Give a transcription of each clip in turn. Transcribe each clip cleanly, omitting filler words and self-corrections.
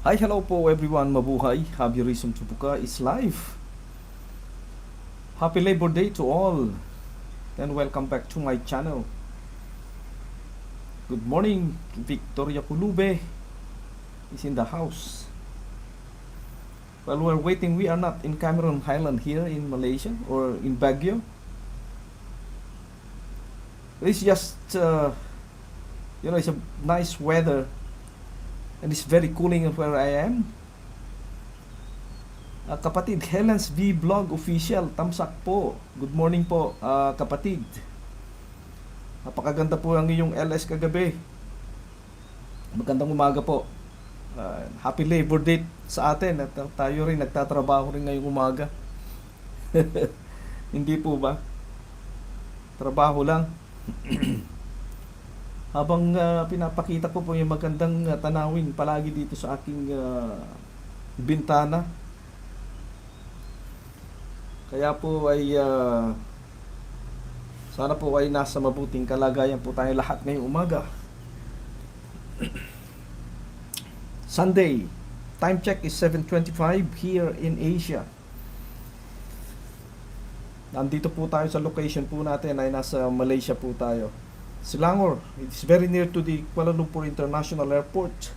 Hi, hello po everyone, mabuhay. Happy Reason to Buka is live. Happy Labor Day to all and welcome back to my channel. Good morning, Victoria Kulube is in the house. While we're waiting, we are not in Cameron Highland here in Malaysia or in Baguio. It's just, it's a nice weather and it's very cooling where I am. Kapatid, Helen's Vlog Official, tamsak po. Good morning po, kapatid. Napakaganda po ang iyong LS kagabi. Magandang umaga po. Happy Labor Day sa atin at tayo rin nagtatrabaho rin ngayong umaga. Hindi po ba? Trabaho lang. Habang pinapakita ko po yung magandang tanawin palagi dito sa aking bintana. Kaya po ay sana po ay nasa mabuting kalagayan po tayo lahat ngayong umaga. Sunday, time check is 7:25 here in Asia. Nandito po tayo sa location po natin ay nasa Malaysia po tayo. Selangor, it's very near to the Kuala Lumpur International Airport.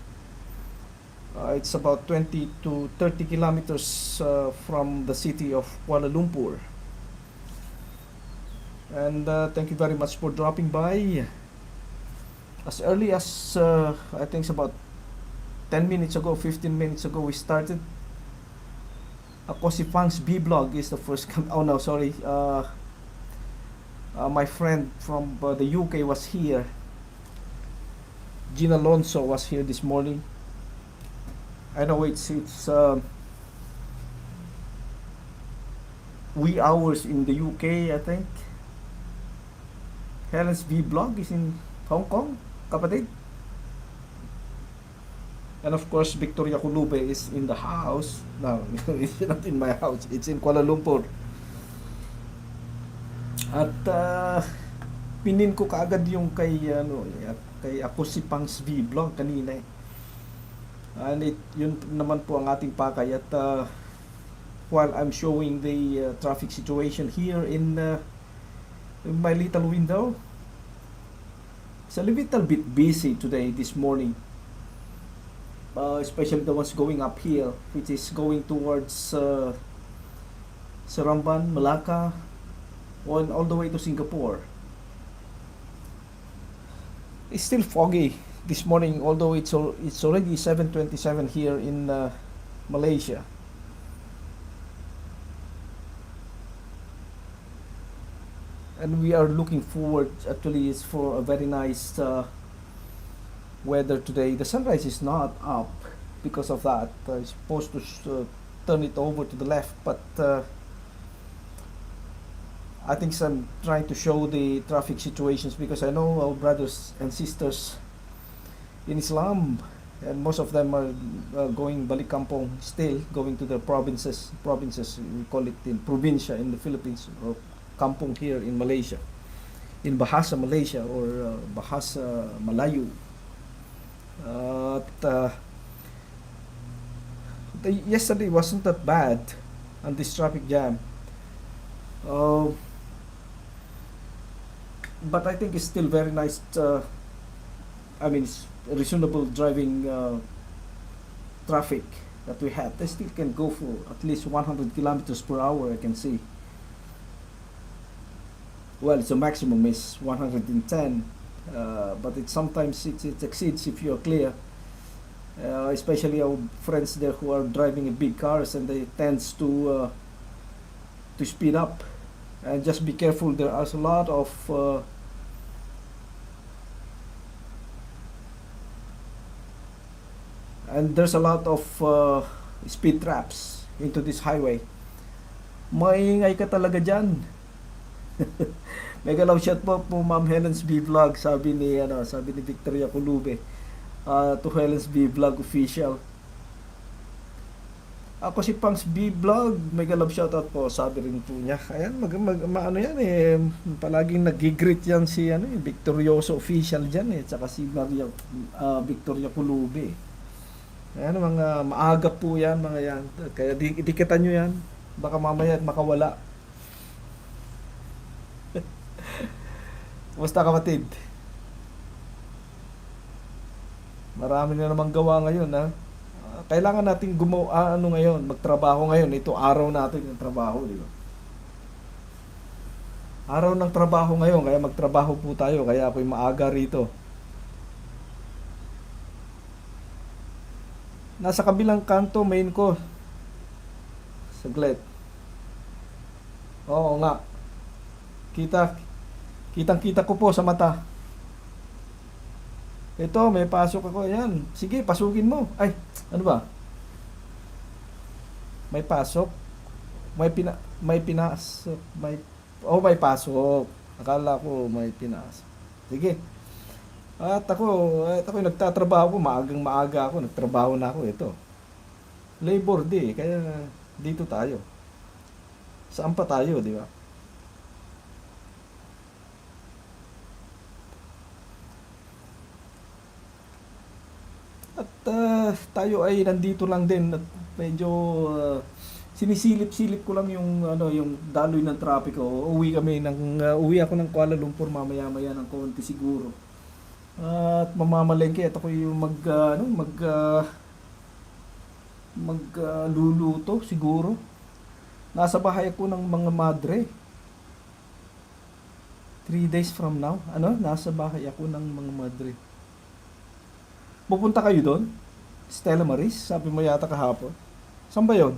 It's about 20 to 30 kilometers from the city of Kuala Lumpur. And thank you very much for dropping by. As early as I think it's about 10 minutes ago, 15 minutes ago, we started. Ako si Pang's Vlog is the first oh no, sorry. My friend from the UK was here. Gina Alonso was here this morning. I know it's wee hours in the UK, I think. Helen's Vlog is in Hong Kong, kapatid. And of course, Victoria Kulube is in the house. No, it's not in my house. It's in Kuala Lumpur. At pinin ko kaagad yung kay ako si Pang's Vlog kanina eh. And yun naman po ang ating pakay. At while I'm showing the traffic situation here in my little window, it's a little bit busy today, this morning. Especially the ones going up here, which is going towards Seremban, Malacca, all the way to Singapore. It's still foggy this morning, although it's already 7:27 here in Malaysia. And we are looking forward actually is for a very nice weather today. The sunrise is not up because of that. It's supposed to turn it over to the left, but I think I'm trying to show the traffic situations because I know our brothers and sisters in Islam, and most of them are going balik kampong, still going to their provinces, we call it in probinsya in the Philippines, or kampong here in Malaysia, in Bahasa Malaysia or Bahasa Malayu. Yesterday wasn't that bad on this traffic jam, but I think it's still very nice. It's reasonable driving traffic that we have. They still can go for at least 100 kilometers per hour, I can see. Well, it's a maximum is 110, but sometimes it exceeds if you're clear. Especially our friends there who are driving big cars, and they tends to speed up. And just be careful, there are a lot of there's a lot of speed traps into this highway. Maingay ka talaga dyan. Mega love shot po Ma'am Helen's Vlog, sabi ni Victoria Kulube to Helen's Vlog Official. Ako si Pang's Vlog, mega love shoutout po, sabi rin po niya. Ayan, ano yan eh, palaging nag-greet yan si Victorioso Official dyan eh, tsaka si Victoria Kulube. Ayan, mga maaga po yan, mga yan. Kaya dikitan nyo yan. Baka mamaya makawala. Basta kapatid, marami na namang gawa ngayon, ha. Kailangan natin gumawa, ano ngayon, magtrabaho ngayon. Ito araw natin yung trabaho, di ba? Araw ng trabaho ngayon, kaya magtrabaho po tayo. Kaya ako'y maaga rito. Nasa kabilang kanto, main ko. Saglit. Oo nga. Kita, kitang-kita ko po sa mata. Ito, may pasok ako. Ayan. Sige, pasukin mo. Ay, ano ba? May pasok. May pinasok. May pasok. Akala ko may pinasok. Sige. At ako nagtatrabaho ko, maagang maaga ako, nagtrabaho na ako ito. Labor Day, kaya dito tayo. Saan pa tayo, di ba? At tayo ay nandito lang din at medyo sinisilip-silip ko lang yung yung daloy ng trapiko. Uwi ako ng Kuala Lumpur mamaya-maya ng konti siguro. At mamamalengke at ako yung luluto siguro. Nasa bahay ako ng mga madre. 3 days from now. Nasa bahay ako ng mga madre. Pupunta kayo doon? Stella Maris, sabi mo yata kahapon. Saan ba yun?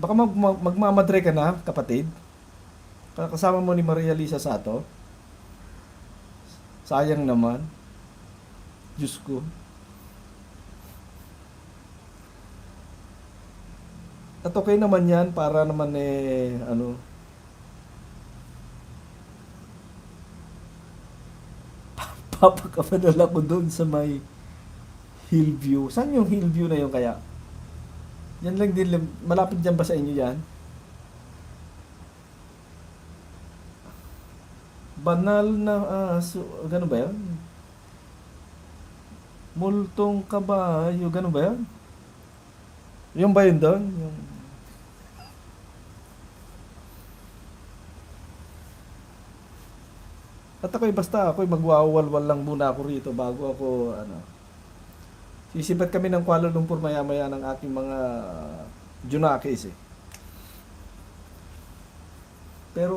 Baka magmamadre ka na, kapatid. Kasama mo ni Maria Lisa Sato. Sayang naman. Diyos ko. At okay naman yan para naman papakapadala ko doon sa may Hillview. Saan yung Hillview na yun kaya? Yan lang din, malapit dyan ba sa inyo yan? Banal na aso, gano'n ba yan? Multong kabayo, gano'n ba yan? Yung ba yun doon? Yung... At ako'y magwawalwal lang muna ako rito bago ako, sisibat kami ng Kuala Lumpur maya-maya ng aking mga Junakis eh. Pero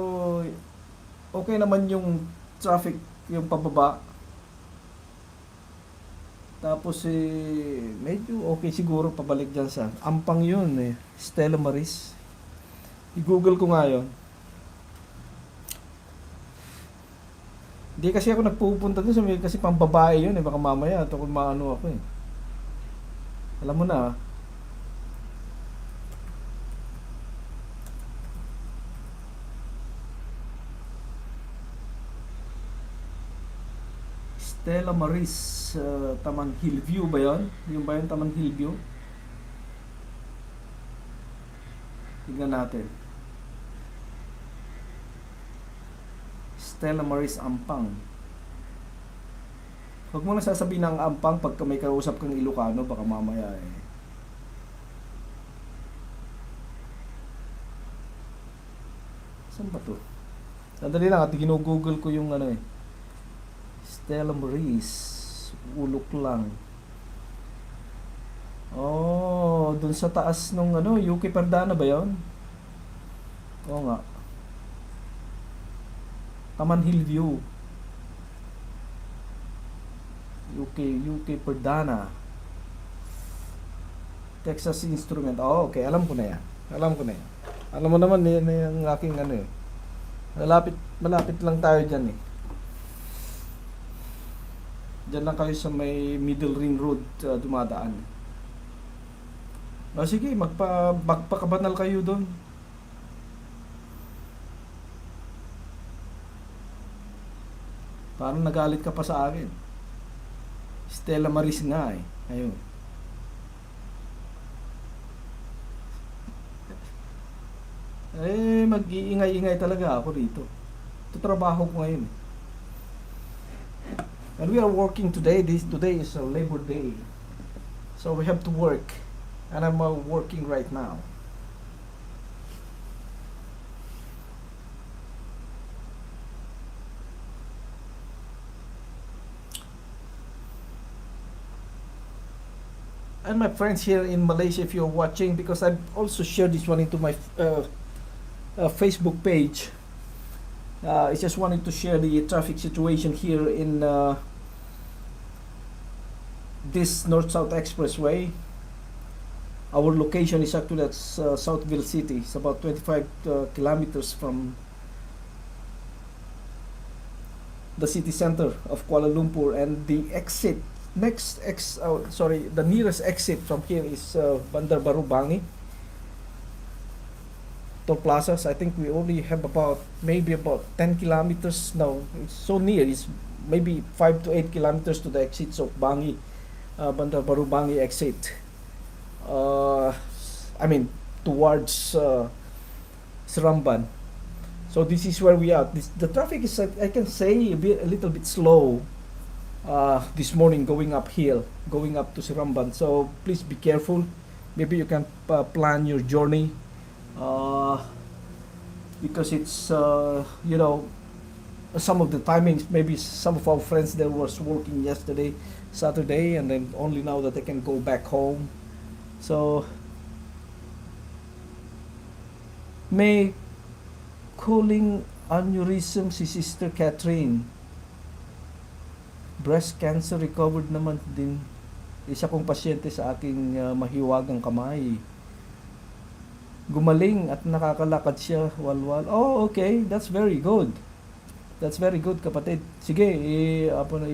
okay naman yung traffic, yung pababa. Tapos medyo okay siguro pabalik dyan sa Ampang yun eh. Stella Maris. I-google ko nga yun. Hindi kasi ako nagpupunta doon kasi pambabae yun eh. Baka mamaya ito kung maano ako eh. Alam mo na. Stella Maris, Taman Hillview ba yun? Yung ba yung Taman Hillview? Tignan natin. Stella Maris Ampang. Huwag mo na sasabihin ng Ampang pagka may kausap kang Ilocano, baka mamaya eh. Saan ba to? Sandali lang at ginugoogle ko yung Stella Maris. Ulok lang. Oh, dun sa taas nung UK Perdana ba yon? Oo nga. Taman Hillview. UK Perdana. Texas Instrument. Oh, okay. Alam ko na yan. Alam mo naman, yan yung aking eh. Malapit lang tayo dyan eh. Dyan lang kayo sa may Middle Ring Road dumadaan. Sige, magpakabanal kayo doon. Parang nagalit ka pa sa akin. Stella Maris nga eh. Ayun. Mag-iingay-ingay talaga ako rito. Ito trabaho ko ngayon. And we are working today. Today is a Labor Day. So we have to work. And I'm working right now. And my friends here in Malaysia, if you're watching, because I've also shared this one into my Facebook page. I just wanted to share the traffic situation here in this North-South Expressway. Our location is actually at Southville City. It's about 25 kilometers from the city center of Kuala Lumpur, and the the nearest exit from here is Bandar Baru Bangi. Toll plazas, I think we only have maybe about 10 kilometers now. It's so near. It's maybe 5 to 8 kilometers to the exits of Bangi, Bandar Baru Bangi exit. I mean, towards Seramban. So this is where we are. The traffic is, I can say, a little bit slow this morning going uphill, going up to Seramban. So please be careful. Maybe you can plan your journey because it's some of the timings. Maybe some of our friends there was working yesterday, Saturday, and then only now that they can go back home. So may cooling aneurysm si Sister Catherine. Breast cancer recovered naman din. Isa kong pasyente sa aking mahiwagang kamay. Gumaling at nakakalakad siya walwal. Oh, okay. That's very good. That's very good, kapatid. Sige,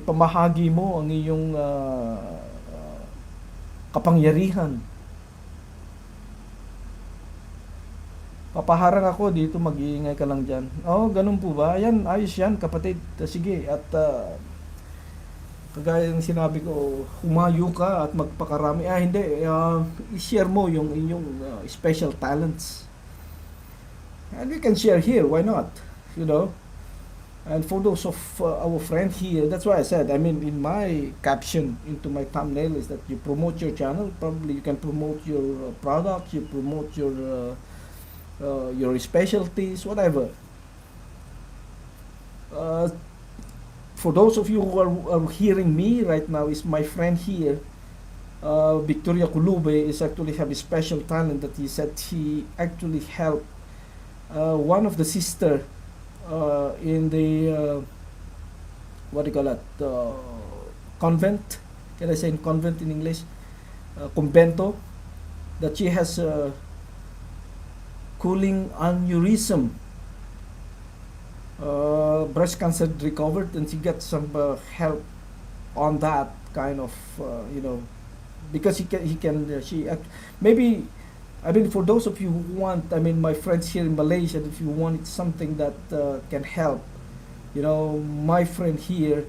ipamahagi mo ang iyong kapangyarihan. Papaharang ako dito, mag-iingay ka lang dyan. Oh, ganun po ba? Ayan, ayos yan, kapatid. Sige, at kagaya ng sinabi ko, humayo ka at magpakarami. Hindi, i-share mo yung inyong special talents. And we can share here, why not? You know? And for those of our friend here, that's why I said, I mean, in my caption, into my thumbnail, is that you promote your channel. Probably you can promote your products, you promote your specialties, whatever. For those of you who are hearing me right now, is my friend here, Victoria Kulube, is actually have a special talent that he said he actually helped one of the sister in the what do you call that, convent, can I say in convent in English, convento, that she has cooling aneurysm, breast cancer recovered, and she got some help on that kind of because maybe, I mean, for those of you who want, I mean, my friends here in Malaysia, if you want something that can help, my friend here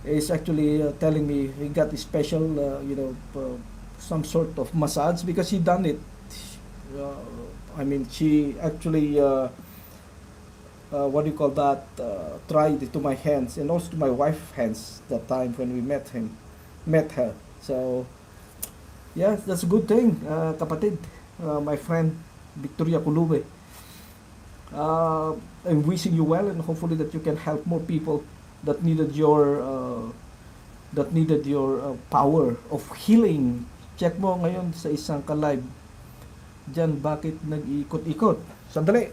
is actually telling me he got a special some sort of massage, because he done it. I mean, she actually what do you call that, tried it to my hands and also to my wife's hands that time when we met her. So yeah, that's a good thing, kapatid, my friend Victoria Kulube. I'm wishing you well, and hopefully that you can help more people that needed your power of healing. Check mo ngayon sa isang ka-live dyan, bakit nag-ikot-ikot. Sandali.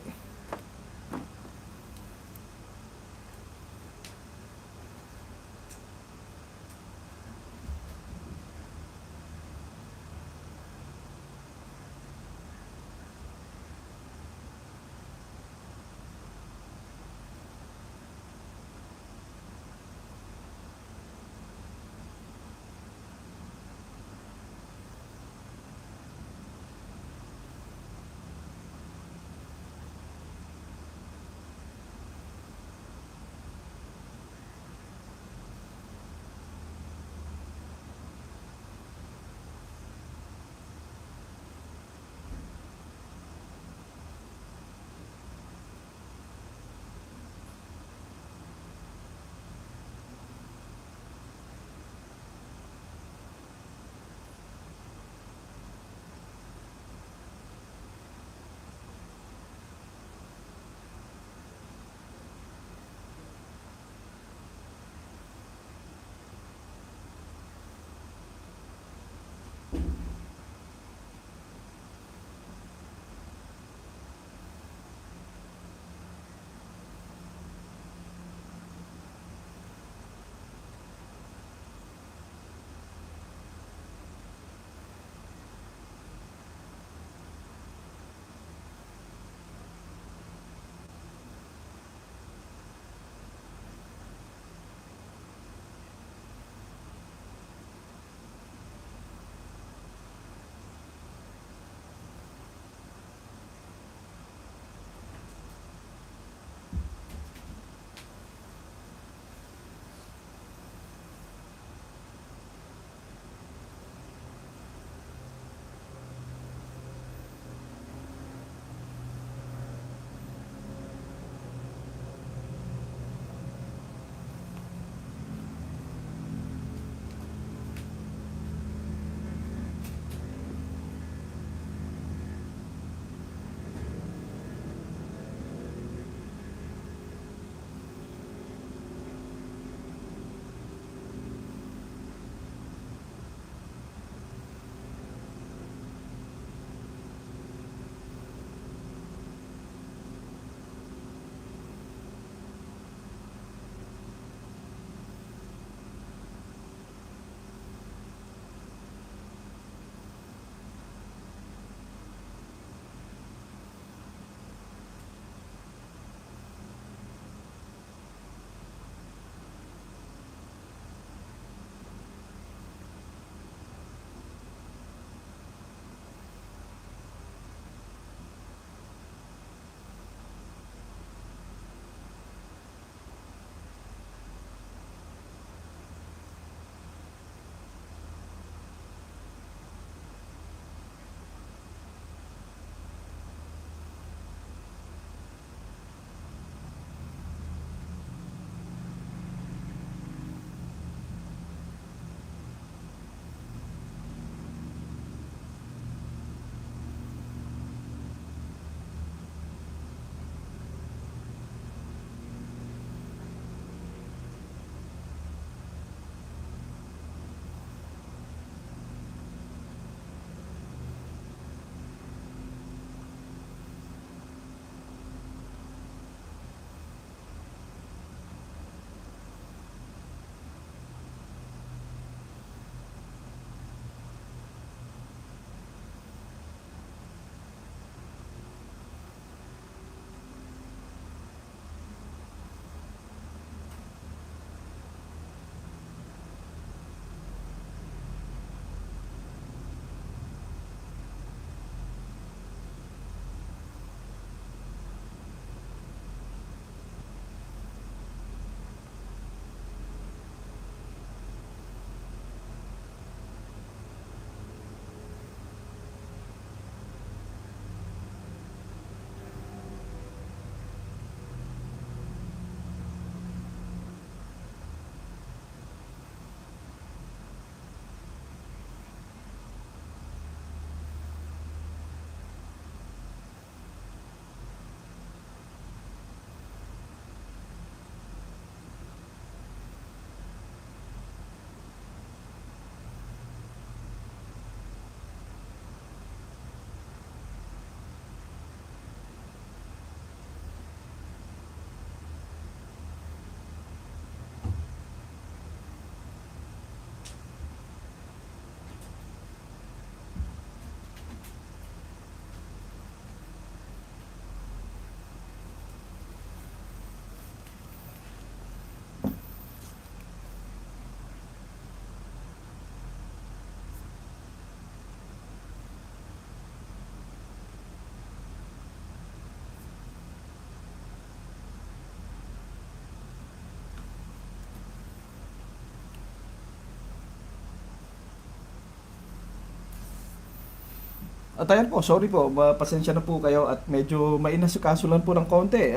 At ayan po, sorry po, pasensya na po kayo at medyo mainasikaso lang po ng konti.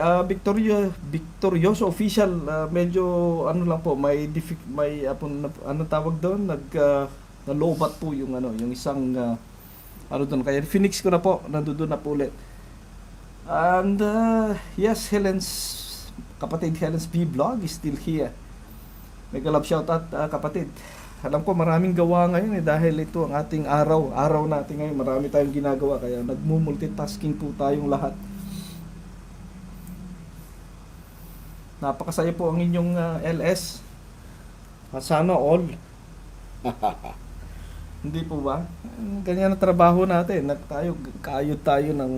Victorioso official, medyo ano lang po, may ano tawag doon, nalobat po yung ano, yung isang ano doon, kaya Phoenix ko na po, nandoon na po ulit. And yes, kapatid Helen's vlog is still here. Mega love shout out, kapatid. Alam ko maraming gawa ngayon dahil ito ang ating araw natin ngayon. Marami tayong ginagawa kaya nagmu-multitasking po tayong lahat. Napakasaya po ang inyong LS. Sana all. Hindi po ba? Ganyan ang trabaho natin. Kayod tayo ng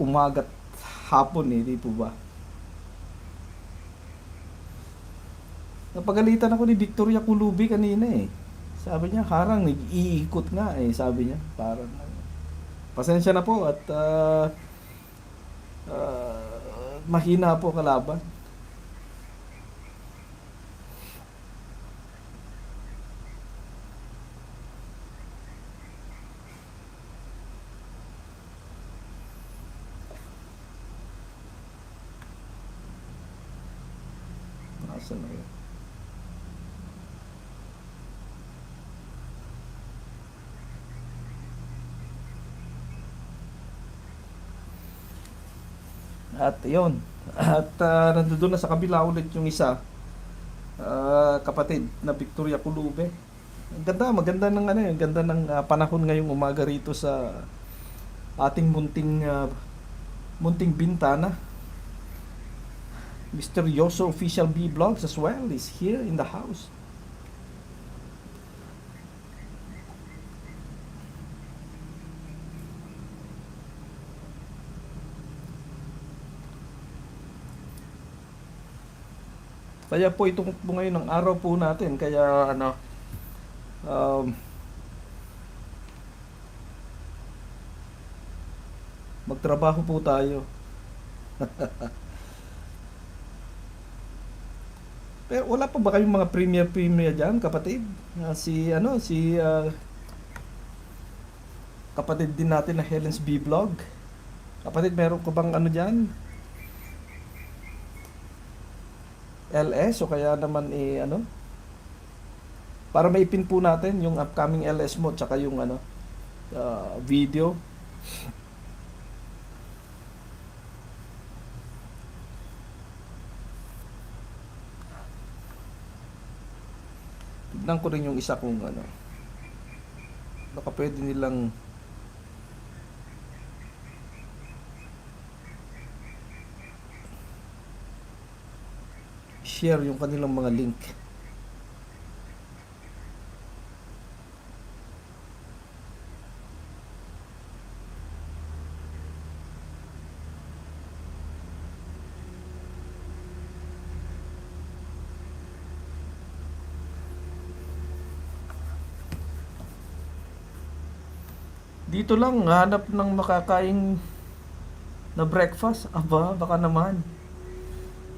umaga't hapon hindi po ba? Napagalitan ako ni Victoria Kulubi kanina eh. Sabi niya, harang, nag-iikot nga eh, sabi niya. Parang, pasensya na po at mahina po kalaban. Nasaan na yun? At yun. At nandoon na sa kabila ulit yung isa. Kapatid na Victoria Kulube. Maganda ng ano, ganda ng panahon ngayong umaga rito sa ating munting bintana. Misteryoso official vlogs as well is here in the house. Kaya po itong po ngayon ang araw po natin. Kaya ano, magtrabaho po tayo. Pero wala pa ba kayong mga premier diyan, kapatid? Si kapatid din natin na Helen's vlog. Kapatid, meron ka bang ano diyan? LS o kaya naman para maipin po natin yung upcoming LS mo tsaka yung video. Tignan ko rin yung isa kung baka pwede nilang share yung kanilang mga link. Dito lang hanap ng makakain na breakfast. Aba, baka naman.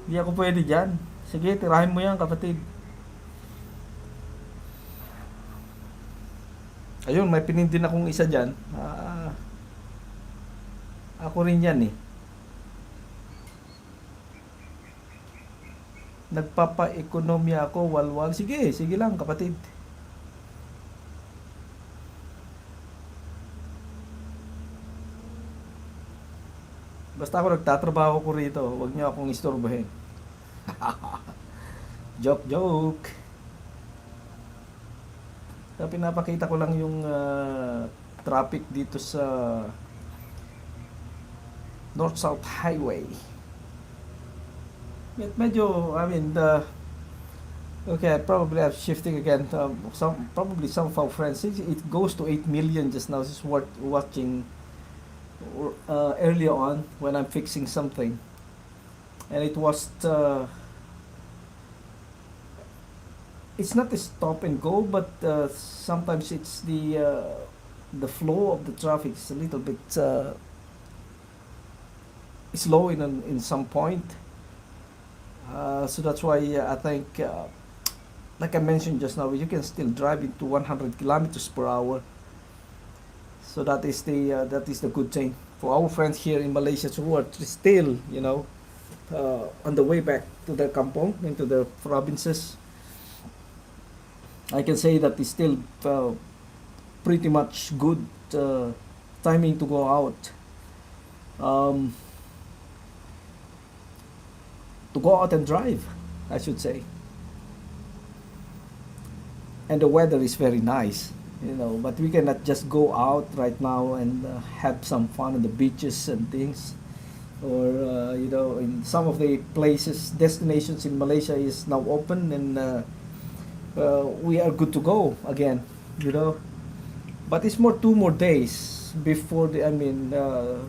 Hindi ako pwede dyan. Sige, tirahin mo yan, kapatid. Ayun, may pinindin akong isa dyan. Ako rin yan eh. Nagpapa-ekonomya ako, walwal. Sige, sige lang, kapatid. Basta ako nagtatrabaho ko rito. Huwag niyo akong istorbohin. Joke. Pinapakita ko lang yung traffic dito sa North-South Highway. Medyo, okay, probably I'm shifting again. Probably some of our friends, it goes to 8 million just now. This is watching earlier on when I'm fixing something. And it was it's not a stop and go, but sometimes it's the flow of the traffic is a little bit slow in some point. So that's why I think, like I mentioned just now, you can still drive into 100 kilometers per hour So that is the good thing for our friends here in Malaysia who are still, on the way back to their kampong, into their provinces. I can say that it's still pretty much good timing to go out. Um, to go out and drive, I should say. And the weather is very nice, but we cannot just go out right now and have some fun on the beaches and things. Or, in some of the places, destinations in Malaysia is now open, and we are good to go again, you know. But it's 2 more days before to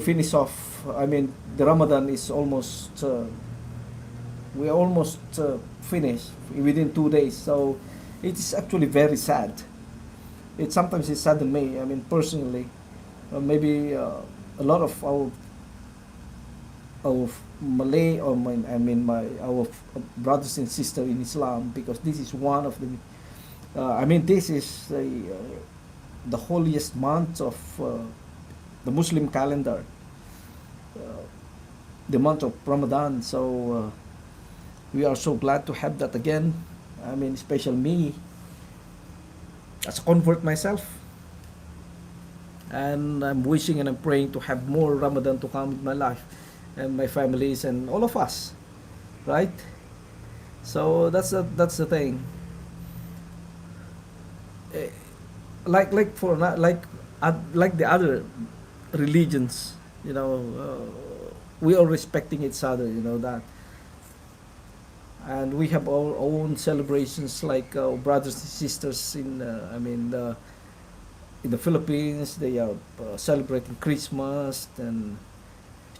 finish off. The Ramadan is almost, we almost finished within 2 days. So it is actually very sad. Sometimes it saddens me. Personally, maybe a lot of our Malay, or our brothers and sisters in Islam, because this is one of the. This is the holiest month of the Muslim calendar, the month of Ramadan. So we are so glad to have that again. Especially me, as a convert myself, and I'm wishing and I'm praying to have more Ramadan to come in my life and my families and all of us, right? So that's the thing. Like the other religions, we are respecting each other, that, and we have our own celebrations, like our brothers and sisters in in the Philippines. They are celebrating Christmas and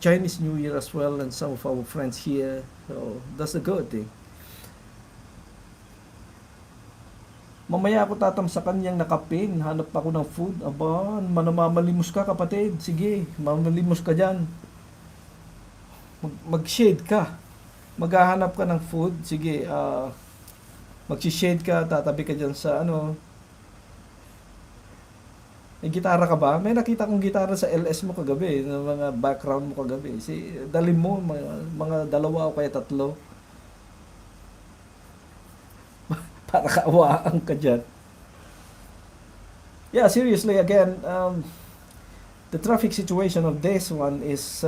Chinese New Year as well, and some of our friends here. So that's a good thing. Mamaya ako tatamsakan yang nakaping, hanap ako ng food. Aba, manamamalimos ka, kapatid. Sige, mamalimos ka dyan. Mag-shade ka. Maghahanap ka ng food. Sige, mag-shade ka, tatabi ka dyan sa May gitara ka ba? May nakita kong gitara sa LS mo kagabi, ng mga background mo kagabi. Dali mo, mga 2 o kaya 3. Para kaawaan ka dyan. Yeah, seriously, again, the traffic situation of this one is,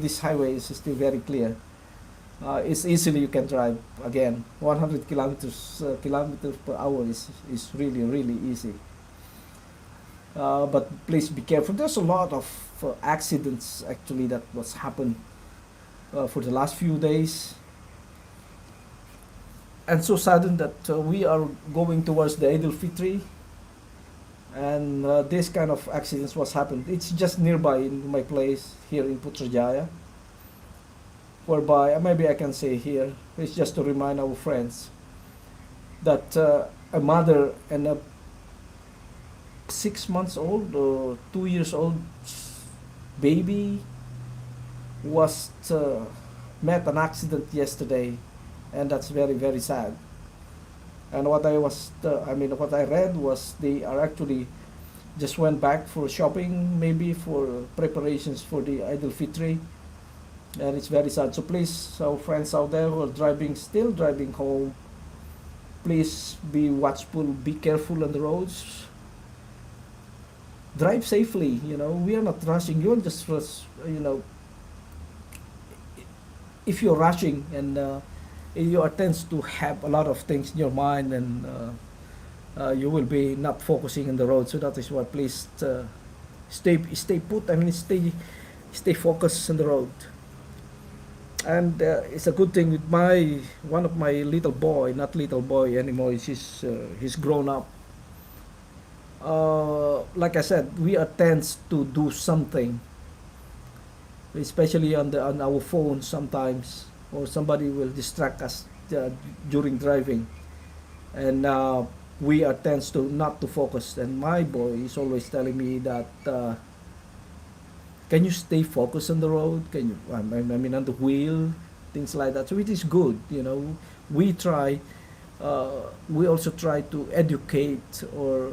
this highway is still very clear. It's easily you can drive. Again, 100 kilometers per hour is really, really easy. But please be careful. There's a lot of accidents actually that was happened for the last few days. And so sudden that we are going towards the Eid al-Fitr, and this kind of accidents was happened. It's just nearby in my place here in Putrajaya, whereby maybe I can say here, it's just to remind our friends that a mother and a 6 months old or 2 years old baby was met an accident yesterday, and that's very, very sad. And what I read was they are actually just went back for shopping, maybe for preparations for the Eid al-Fitr, and it's very sad. So please, our friends out there who are still driving home, please be watchful, be careful on the roads, drive safely. We are not rushing. You're just if you're rushing and you tends to have a lot of things in your mind, and you will be not focusing on the road. So that is why please stay put. Stay focused on the road. And it's a good thing with one of my little boy, not little boy anymore. He's grown up. Like I said, we are tense to do something, especially on our phones sometimes, or somebody will distract us during driving, and we are tense to not to focus. And my boy is always telling me that, can you stay focused on the road? Can you, on the wheel, things like that. So it is good, we try, we also try to educate or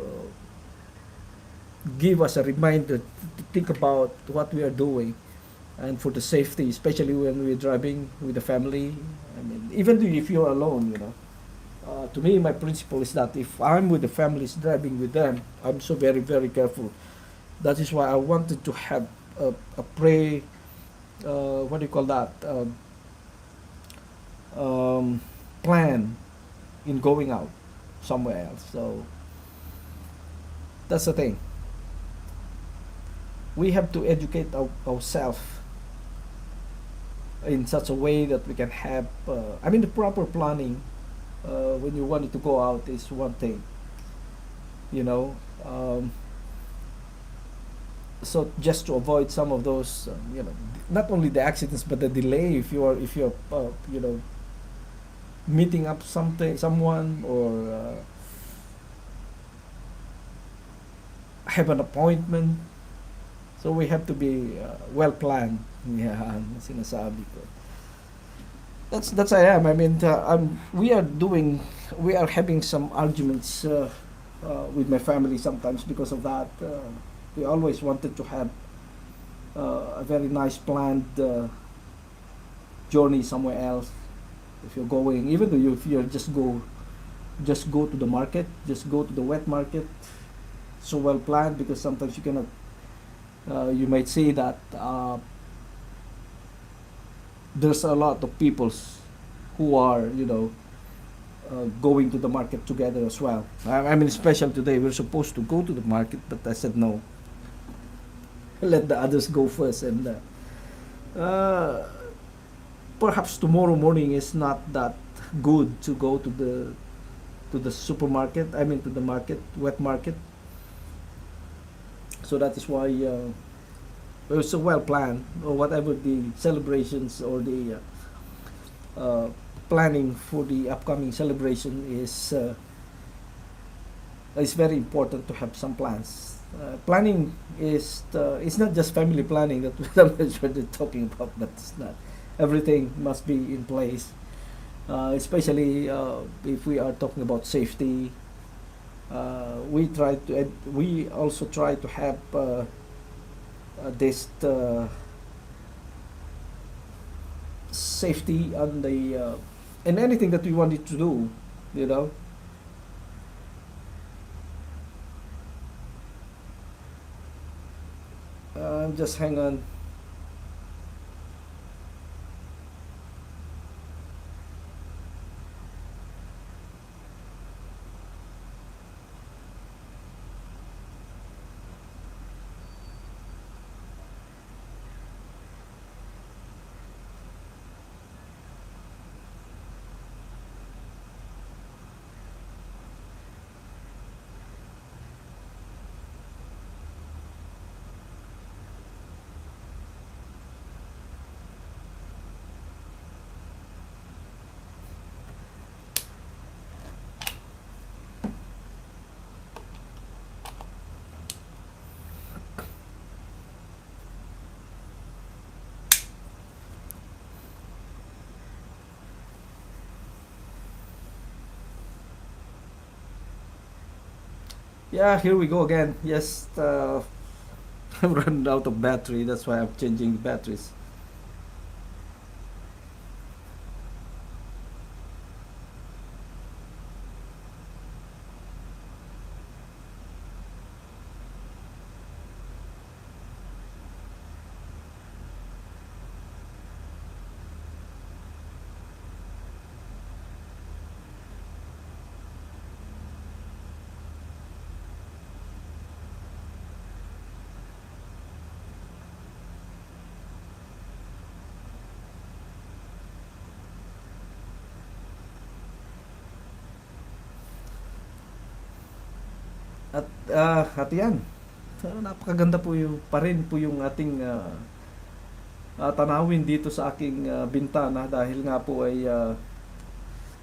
give us a reminder to think about what we are doing, and for the safety, especially when we're driving with the family. I mean, even if you're alone, to me, my principle is that if I'm with the families driving with them, I'm so very, very careful. That is why I wanted to have a pre, what do you call that, plan in going out somewhere else. So that's the thing. We have to educate ourselves in such a way that we can have, I mean, the proper planning when you wanted to go out is one thing, you know. So just to avoid some of those, not only the accidents but the delay. If you're meeting up someone, or have an appointment, so we have to be well planned. Yeah, ang sinasabi ko. That's I am. I mean, we are having some arguments with my family sometimes because of that. We always wanted to have a very nice planned journey somewhere else. If you're going, even though if you're just go to the market, just go to the wet market, so well planned, because sometimes you cannot. You might see that there's a lot of peoples who are going to the market together as well. I mean, especially today, we're supposed to go to the market, but I said no. Let the others go first, and perhaps tomorrow morning is not that good to go to the supermarket. I mean, to the market, wet market. So that is why it was so well planned, or whatever the celebrations or the planning for the upcoming celebration is very important to have some plans. Planning is it's not just family planning that we're talking about, but it's not. Everything must be in place, especially if we are talking about safety. We also try to have this safety on the in anything that we wanted to do, you know. Just hang on. Yeah, here we go again. Yes, I'm running out of battery. That's why I'm changing the batteries. At yan. Napakaganda po yung pa rin po yung ating tanawin dito sa aking bintana, dahil nga po ay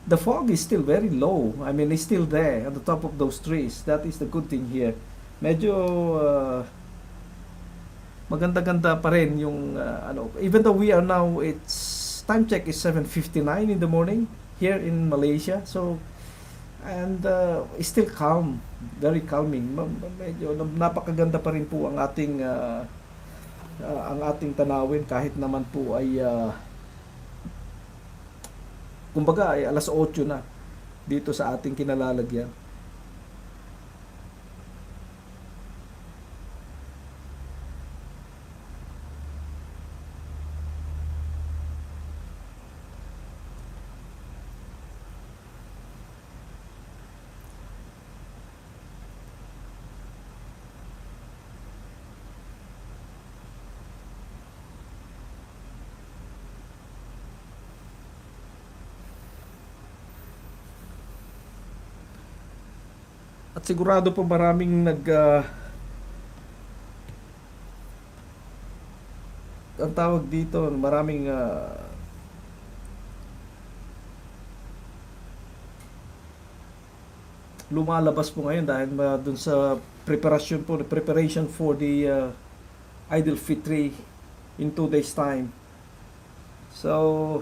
the fog is still very low. I mean, it's still there at the top of those trees. That is the good thing here. Medyo maganda-ganda pa rin yung even though we are now, it's time check is 7:59 in the morning here in Malaysia. So and still calm, very calming. Medyo napakaganda pa rin po ang ating tanawin kahit naman po ay kumbaga ay alas 8 na dito sa ating kinalalagyan. At sigurado po maraming ang tawag dito, maraming lumalabas po ngayon dahil dun sa preparation for the Idul Fitri in 2 days time. So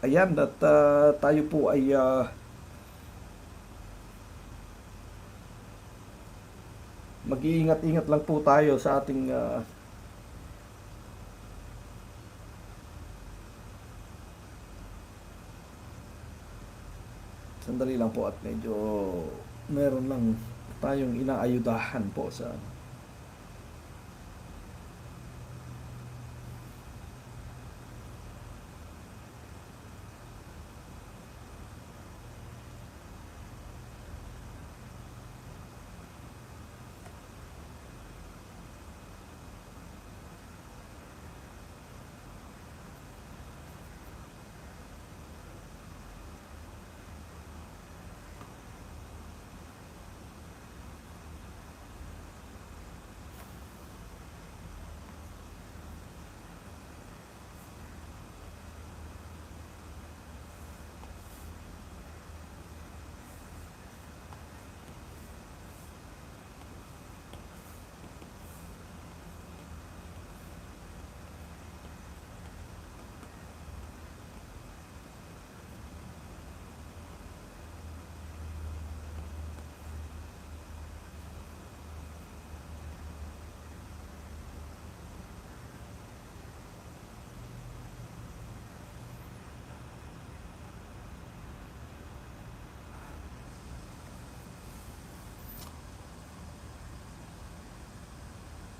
ayan, at tayo po ay mag-iingat-ingat lang po tayo sa ating sandali lang po at medyo meron lang tayong inaayudahan po sa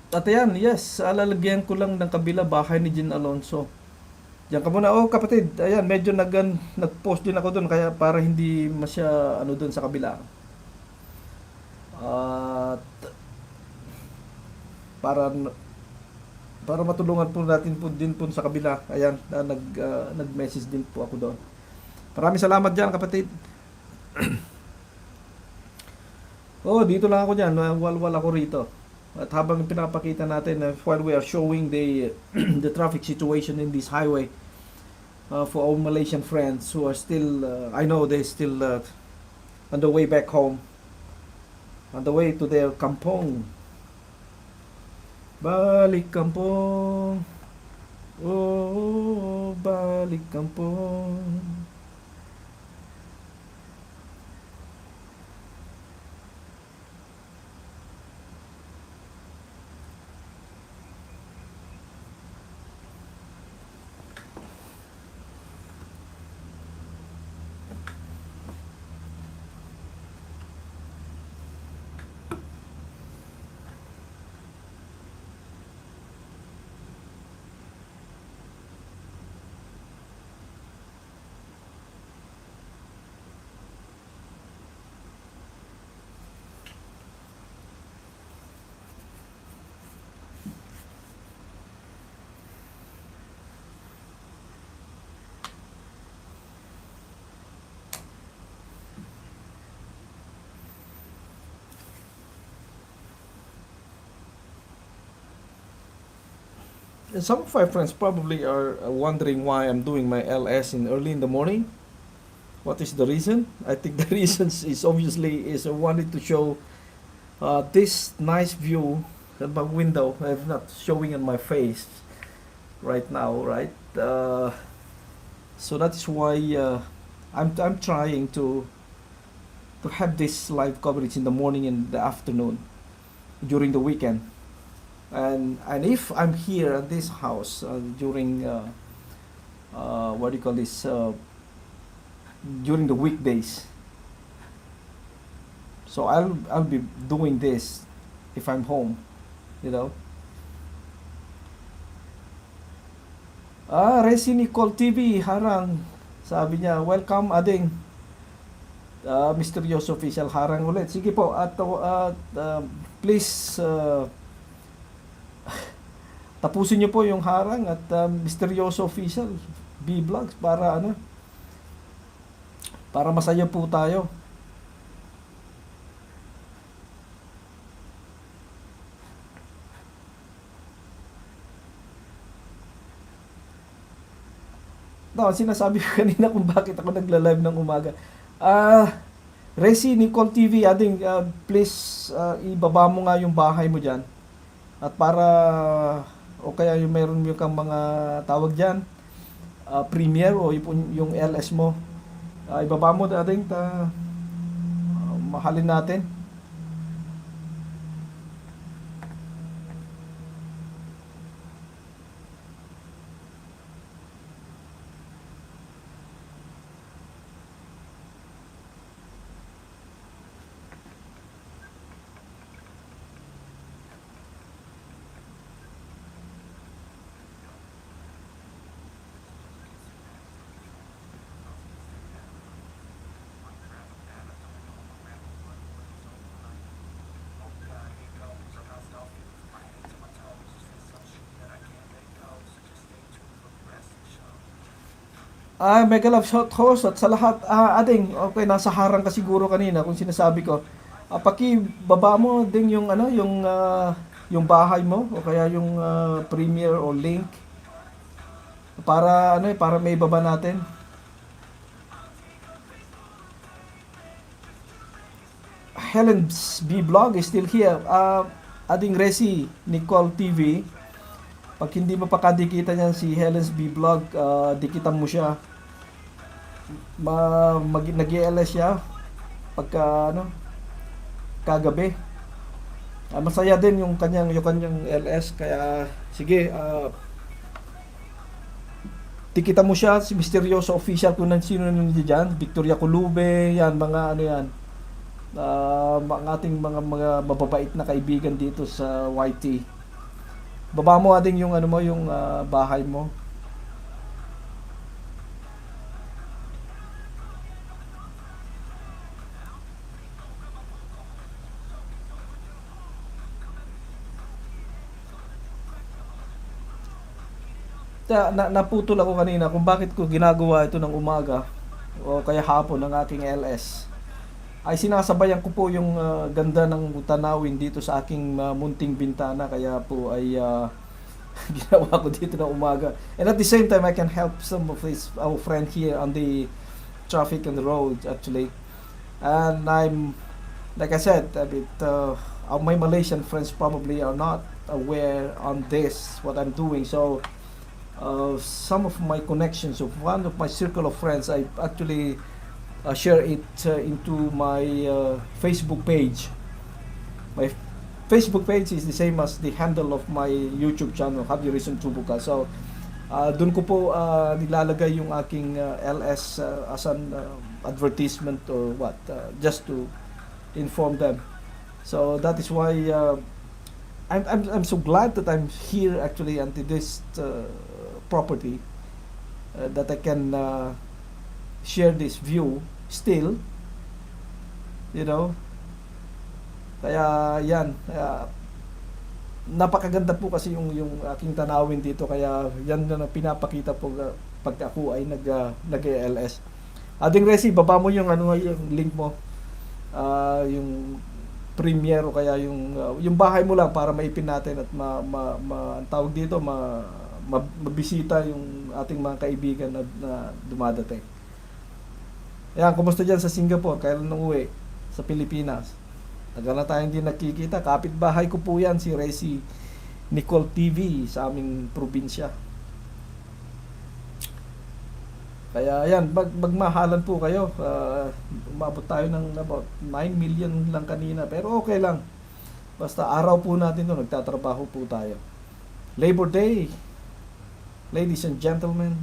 at ayan, yes, alalagyan ko lang ng kabila bahay ni Jean Alonso. Diyan ka muna. Oh, kapatid, ayan, medyo nag-post din ako doon kaya para hindi masya ano doon sa kabila. At para para matulungan po natin po din po sa kabila. Ayan, nag-message din po ako doon. Maraming salamat diyan, kapatid. Oh, dito lang ako diyan. Walwal ako rito. At habang pinapakita natin while we are showing the the traffic situation in this highway for our Malaysian friends who are still I know they're still on the way back home, on the way to their kampong. Balik kampong, oh, balik kampong. And some of my friends probably are wondering why I'm doing my LS in early in the morning. What is the reason? I think the reason is obviously I wanted to show this nice view at my window. I'm not showing on my face right now, right? So that is why I'm trying to have this live coverage in the morning and the afternoon during the weekend. And if I'm here at this house during what do you call this, during the weekdays, so I'll be doing this if I'm home, you know. Resi Nicole TV harang, sabi niya, welcome ading. Misteryoso Official harang ulit. Sige po, at please tapusin niyo po yung harang at Misteryoso Official B-Vlogs para masaya po tayo. No, sinasabi ko kanina kung bakit ako nagla-live ng umaga. Resi Nicole TV, ading, please ibaba mo nga yung bahay mo dyan. At para, o kaya yung meron yung kang mga tawag dyan, Premiere o yung LS mo. Ibaba mo ading, mahalin natin. Mega love shot host at sa lahat, ading, okay, nasa harang ka siguro kanina kung sinasabi ko. Pakibaba mo din yung yung bahay mo o kaya yung Premiere o link para para may baba natin. Helen's B Vlog is still here. Ading Resi Nicole TV. Pag hindi mo pa kadikita niyan si Helen's B Vlog, dikitan mo siya. Nag-ELS siya pagka kagabi. Masaya din yung kanyang LS, kaya sige, dikitan mo siya, si Misteryoso Official kung sino nandiyan diyan, Victoria Colube, yan mga yan. Mga ating mga mababait na kaibigan dito sa YT. Baba mo ading yung yung bahay mo. Naputol ako kanina kung bakit ko ginagawa ito ng umaga o kaya hapon ng aking LS. Ay sinasabayan ko po yung ganda ng tanawin dito sa aking munting bintana, kaya po ay ginawa ko dito ng umaga. And at the same time, I can help some of our friends here on the traffic and the road actually. And I'm, like I said, a bit, my Malaysian friends probably are not aware on this, what I'm doing. So some of my connections of one of my circle of friends, I actually share it into my Facebook page. My Facebook page is the same as the handle of my YouTube channel, Have You Reason to Buka. So doon ko po nilalagay yung aking LS as an advertisement or what, just to inform them. So that is why I'm so glad that I'm here actually until this property, that I can share this view still, you know. Kaya yan, napakaganda po kasi yung aking tanawin dito, kaya yan na pinapakita po pag ako ay nag-LS. Ading Resi, baba mo yung yung link mo, yung Premiere o kaya yung bahay mo lang para maipin natin at ang tawag dito, mabisita yung ating mga kaibigan na dumadating. Yan, kumusta dyan sa Singapore? Kailan nung uwi sa Pilipinas? Tagal na tayong hindi nakikita. Kapitbahay ko po yan, si Resi Nicole TV sa aming probinsya. Kaya yan, magmahalan po kayo. Umabot tayo ng about 9 million lang kanina. Pero okay lang. Basta araw po natin to, nagtatrabaho po tayo. Labor Day, ladies and gentlemen.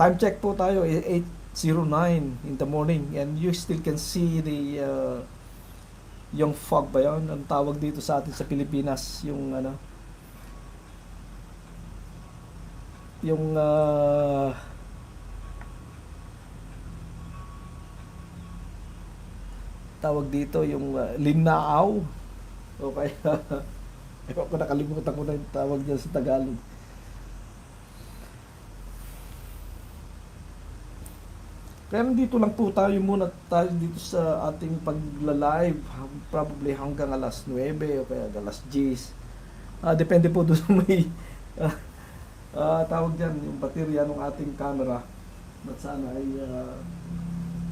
Time check po tayo, 8:09 in the morning. And you still can see yung fog ba yun? Ang tawag dito sa atin sa Pilipinas, yung ano, yung tawag dito yung linaaw o kaya ewan ko, nakalimutan ko na yung tawag dyan sa Tagalog. Kaya nandito lang po tayo muna tayo dito sa ating pagla-live, probably hanggang alas 9 o kaya alas 10. Depende po doon sa may tawag dyan, yung baterya ng ating camera. At sana ay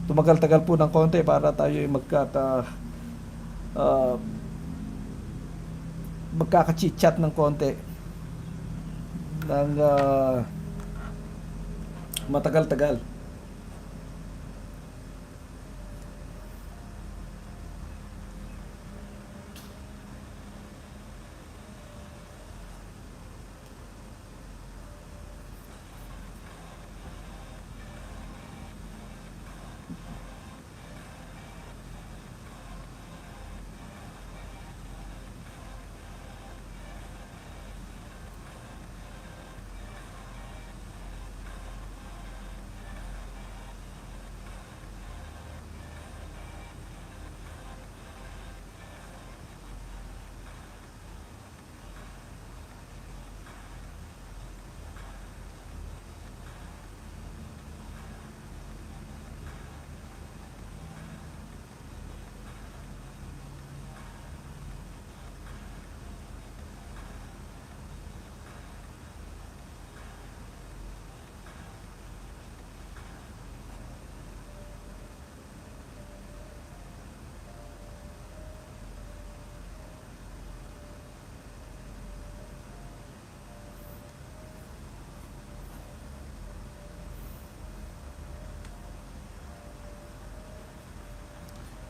tumagal-tagal po ng konti para tayo ay magkaka-chitchat ng konti ng matagal-tagal.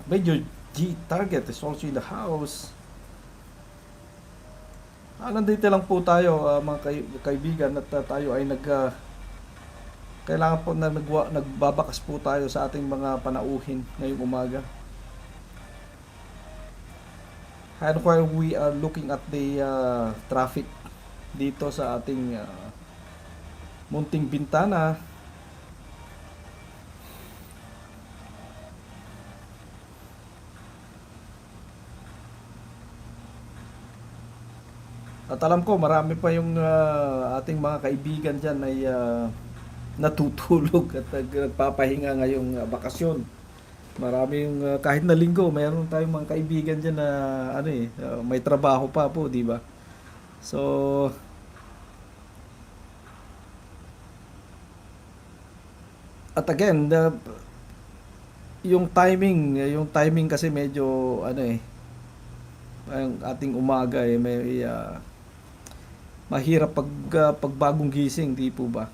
Major G Target is also in the house. Nandito lang po tayo, mga kaibigan, at tayo ay kailangan po na nagbabakas po tayo sa ating mga panauhin ngayong umaga. And while we are looking at the traffic dito sa ating munting bintana, at alam ko marami pa yung ating mga kaibigan dyan ay natutulog at nagpapahinga ngayong bakasyon. Marami yung kahit na linggo, mayroon tayong mga kaibigan dyan na may trabaho pa po, di ba? So, at again, yung timing kasi medyo ang ating umaga may mahirap pag bagong gising, di po ba?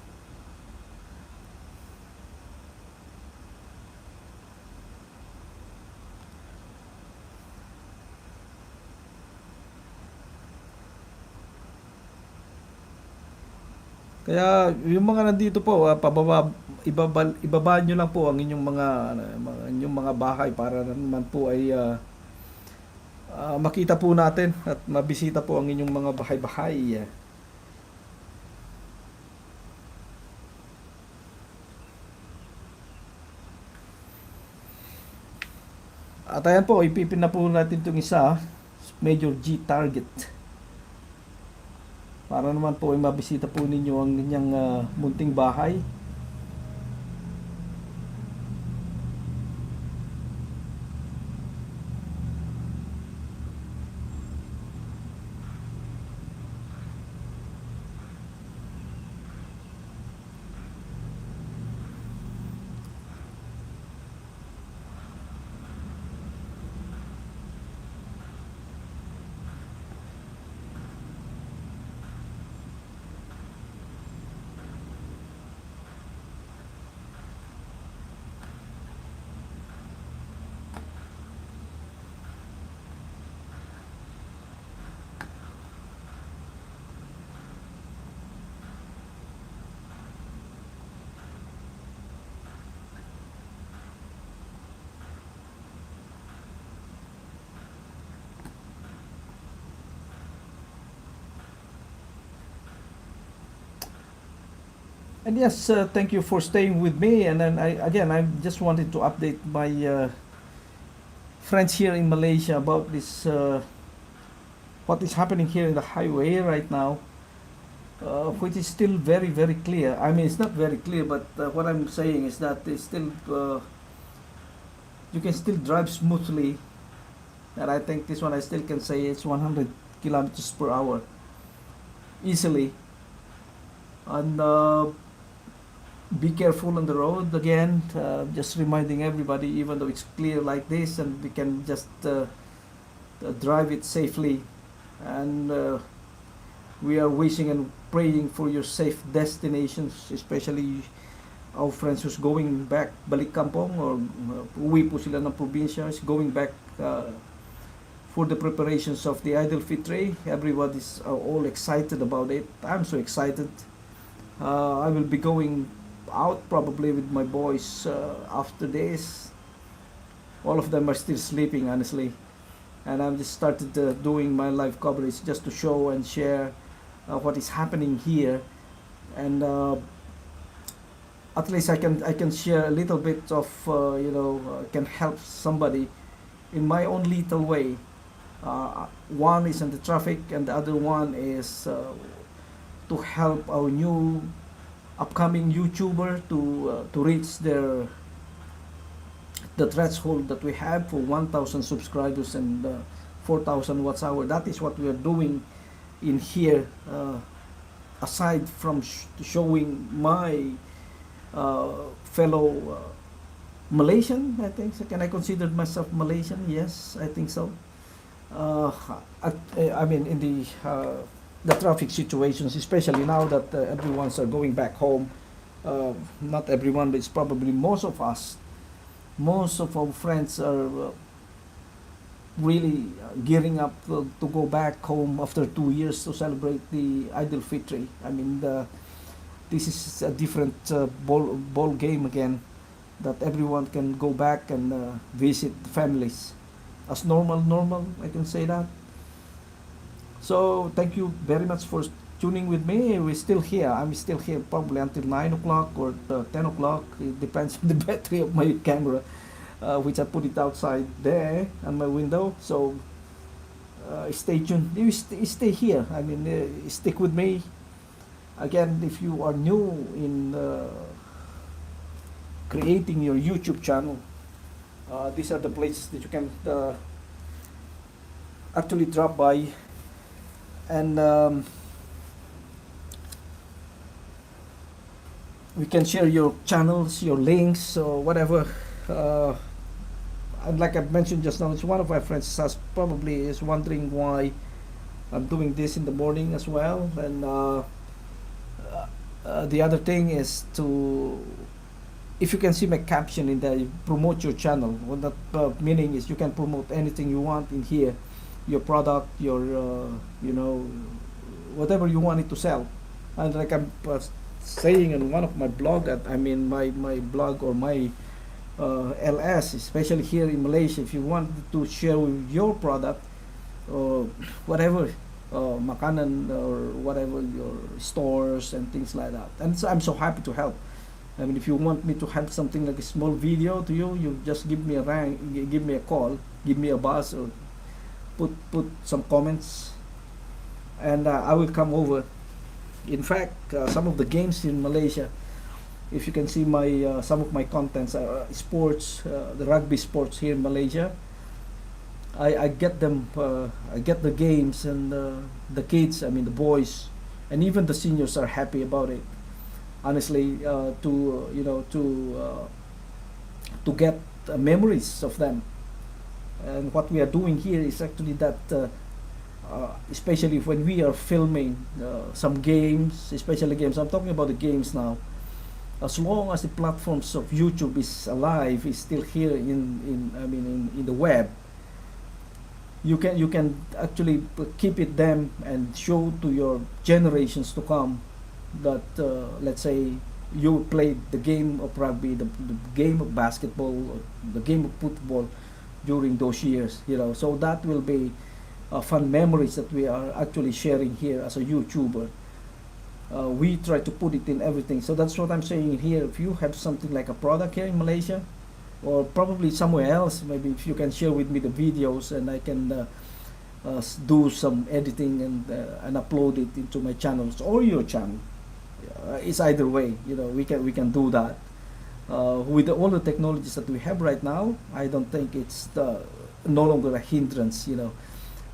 Kaya yung mga nandito po, ibaba nyo lang po ang inyong inyong mga bahay para naman po ay makita po natin at mabisita po ang inyong mga bahay-bahay. At ayan po, ipipin na po natin itong isa, Major G Target. Para naman po ay mabisita po ninyo ang inyong munting bahay. And yes, thank you for staying with me. And then I just wanted to update my friends here in Malaysia about this what is happening here in the highway right now, which is still very very clear. I mean, it's not very clear, but what I'm saying is that it's still you can still drive smoothly, and I think this one I still can say it's 100 kilometers per hour easily. And be careful on the road again. Just reminding everybody, even though it's clear like this, and we can just drive it safely. And we are wishing and praying for your safe destinations, especially our friends who's going back balik kampong, or uwi po sila ng probinsya, is going back for the preparations of the Idul Fitri. Everybody's all excited about it. I'm so excited. I will be going out probably with my boys after this. All of them are still sleeping, honestly, and I've just started doing my live coverage just to show and share what is happening here, and at least I can share a little bit of can help somebody in my own little way. One is in the traffic, and the other one is to help our new upcoming YouTuber to reach the threshold that we have for 1,000 subscribers and 4,000 watts hour. That is what we are doing in here. Aside from showing my fellow Malaysian, I think. So can I consider myself Malaysian? Yes, I think so. I mean, in the traffic situations, especially now that everyone's are going back home. Not everyone, but it's probably most of us. Most of our friends are really gearing up to go back home after 2 years to celebrate the Idul Fitri. I mean, this is a different ball game again, that everyone can go back and visit the families as normal, I can say that. So thank you very much for tuning with me. We're still here. I'm still here probably until 9 o'clock or 10 o'clock. It depends on the battery of my camera, which I put it outside there on my window. So stay tuned. You stay here. I mean, stick with me. Again, if you are new in creating your YouTube channel, these are the places that you can actually drop by, and we can share your channels, your links, or whatever. And like I mentioned just now, it's one of my friends probably is wondering why I'm doing this in the morning as well. And the other thing is to, if you can see my caption in there, you promote your channel. What that meaning is, you can promote anything you want in here, your product, your whatever you want it to sell. And like I'm saying in one of my blog, I mean my blog or my LS, especially here in Malaysia, if you want to share your product or whatever, makanan or whatever, your stores and things like that. And so I'm so happy to help. I mean, if you want me to help something like a small video to you, you just give me a call, give me a buzz, or put some comments, and I will come over. In fact, some of the games in Malaysia, if you can see my some of my contents, sports, the rugby sports here in Malaysia, I get them, I get the games, and the kids, I mean the boys, and even the seniors are happy about it. Honestly, to get memories of them. And what we are doing here is actually that, especially when we are filming some games, especially games, I'm talking about the games now. As long as the platforms of YouTube is alive, is still here in the web, you can actually keep it them and show to your generations to come that let's say you played the game of rugby, the game of basketball, or the game of football during those years, so that will be fun memories that we are actually sharing here as a YouTuber. we try to put it in everything. So that's what I'm saying here. If you have something like a product here in Malaysia, or probably somewhere else, maybe if you can share with me the videos, and I can do some editing and upload it into my channels or your channel. It's either way, we can do that. With all the technologies that we have right now, I don't think it's no longer a hindrance.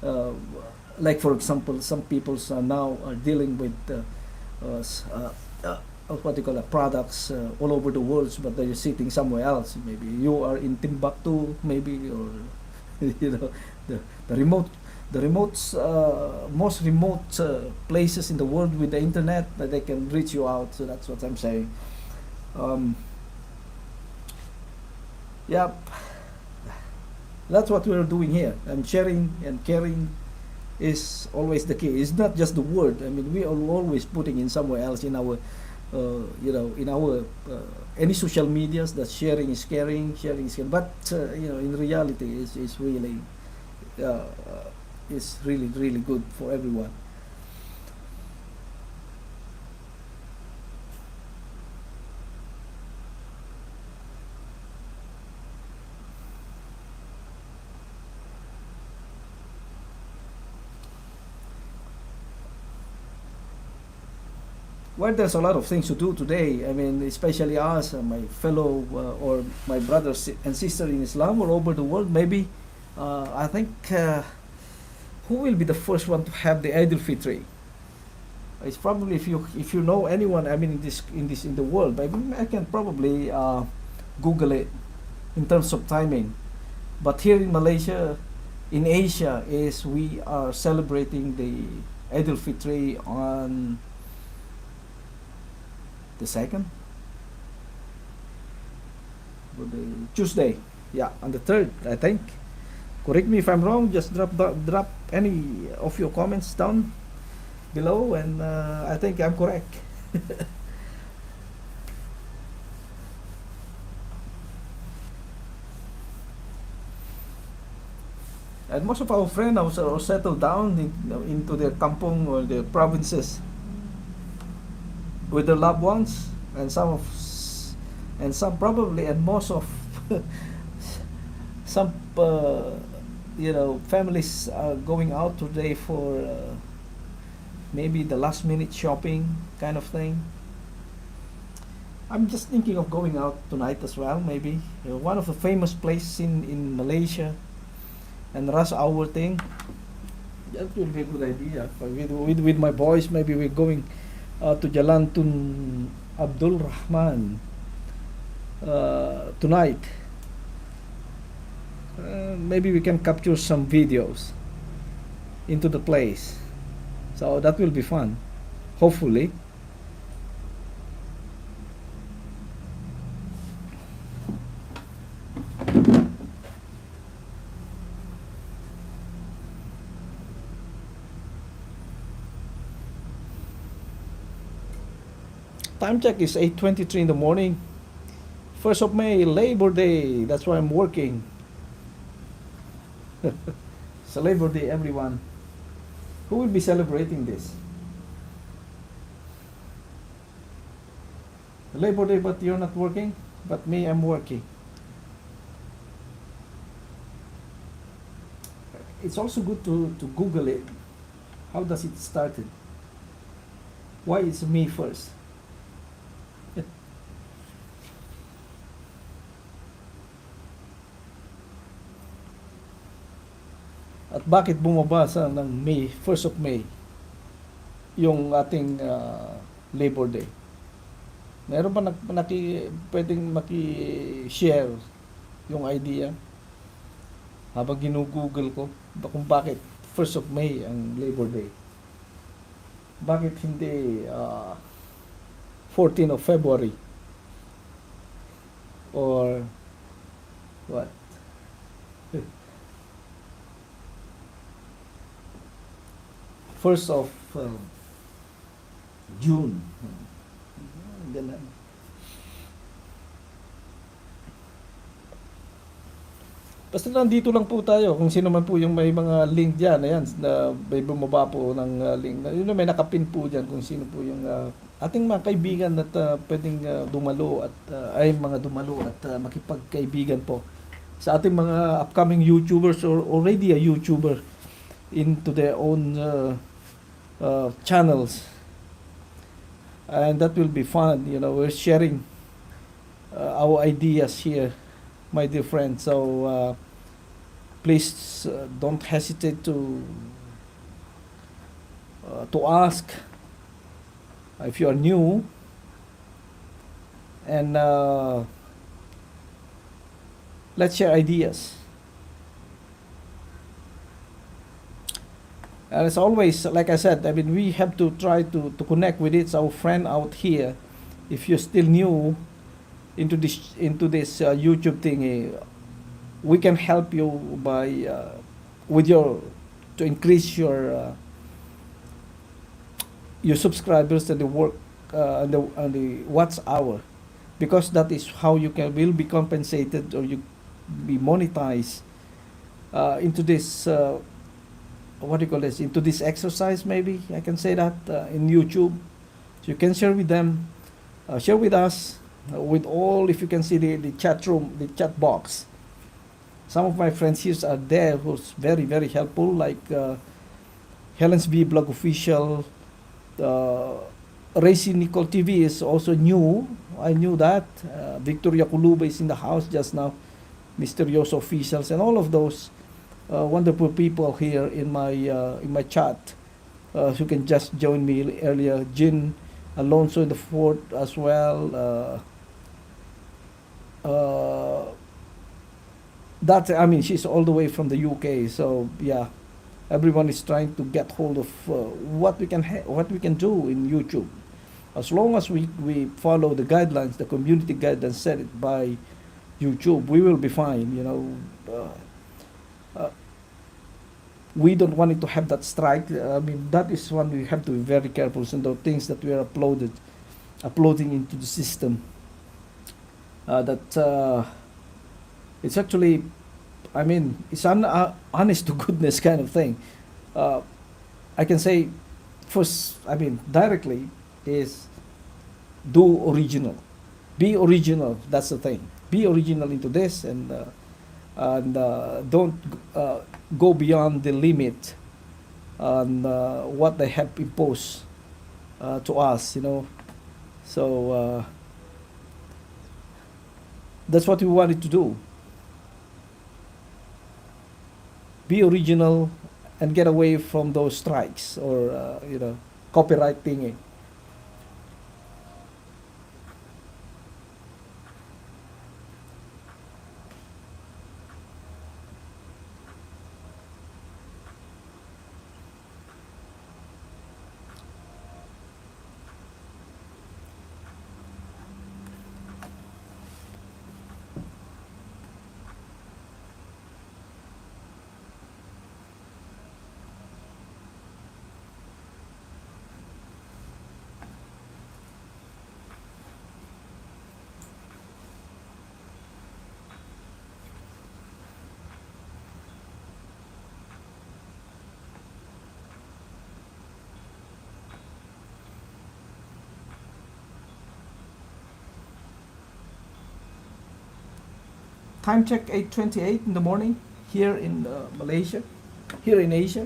Uh, like for example, some people are now dealing with what do you call it, products all over the world, but they're sitting somewhere else. Maybe you are in Timbuktu, maybe, or the, the remote, most remote places in the world with the internet, that they can reach you out. So that's what I'm saying. Um, yeah, that's what we're doing here. And sharing and caring is always the key. It's not just the word. I mean, we are always putting in somewhere else in our, in our any social medias, that sharing is caring, sharing is caring. But in reality, it's really, uh, it's really good for everyone. Well, there's a lot of things to do today. I mean, especially us, my fellow or my brothers and sisters in Islam all over the world. Maybe I think who will be the first one to have the Eid al-Fitr? It's probably, if you know anyone. I mean, in the world. Maybe I can probably Google it in terms of timing. But here in Malaysia, in Asia, is we are celebrating the Eid al-Fitr on the second, Tuesday, yeah, on the third, I think. Correct me if I'm wrong. Just drop any of your comments down below, and I think I'm correct. And most of our friends are settled down into their kampong or their provinces with their loved ones, and some probably, and most of some families are going out today for maybe the last minute shopping kind of thing. I'm just thinking of going out tonight as well, maybe one of the famous places in Malaysia, and rush hour thing. That will be a good idea. With my boys, maybe we're going to Jalan Tun Abdul Rahman tonight. Maybe we can capture some videos into the place. So that will be fun, hopefully. Time check is 8:23 in the morning. 1st of May, Labor Day. That's why I'm working. It's a Labor Day, everyone. Who will be celebrating this? Labor Day, but you're not working? But me, I'm working. It's also good to Google it. How does it started? Why it's me first? At bakit bumaba ng May, 1st of May, yung ating Labor Day? Meron ba pwedeng maki-share yung idea? Habang ginugoogle ko, kung bakit 1st of May ang Labor Day? Bakit hindi 14th of February? Or what? First of June. Ganun. Basta nandito lang po tayo. Kung sino man po yung may mga link diyan, ayan, na may bumaba po ng link. Yun na, may nakapin po diyan kung sino po yung ating mga kaibigan at pwedeng dumalo at ay mga dumalo at makipagkaibigan po sa ating mga upcoming YouTubers or already a YouTuber into their own channels. And that will be fun. You know, we're sharing our ideas here, my dear friends. So please don't hesitate to ask if you are new, and let's share ideas. And as always, like I said, I mean, we have to try to connect with it. Our friend out here, if you're still new into this YouTube thing, we can help you by with your to increase your subscribers and the work and the watch hour, because that is how you will be compensated, or you be monetized into this what do you call this, into this exercise, maybe I can say that, in YouTube. So you can share with them, share with us, with all. If you can see the chat room, the chat box, some of my friends here are there who's very very helpful, like Helen's V Blog Official, Racy Nicole TV is also new. I knew that. Victoria Kuluba is in the house just now. Mysterioso Officials and all of those wonderful people here in my chat, who can just join me earlier. Jin Alonso in the fort as well. That, I mean, she's all the way from the UK. So yeah, everyone is trying to get hold of what we can do in YouTube, as long as we follow the guidelines, the community guidelines set it by YouTube. We will be fine. You know. We don't want it to have that strike. I mean, that is one we have to be very careful. So the things that we are uploading into the system, that it's actually, I mean, it's honest to goodness kind of thing. I can say, first, I mean, directly is do original, be original. That's the thing. Be original into this, and don't go beyond the limit on what they have imposed to us, you know. So that's what we wanted to do. Be original and get away from those strikes, or copyright thingy. Time check 8:28 in the morning here in Malaysia, here in Asia.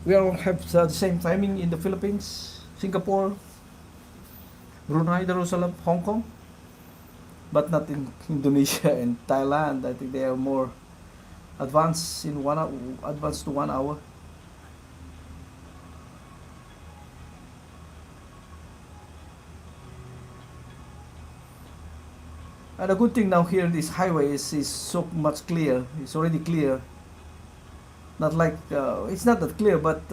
We all have the same timing in the Philippines, Singapore, Brunei Darussalam, Hong Kong, but not in Indonesia and Thailand. I think they are more advanced in advanced to 1 hour. And the good thing now here, this highway is so much clear. It's already clear. Not like, it's not that clear, but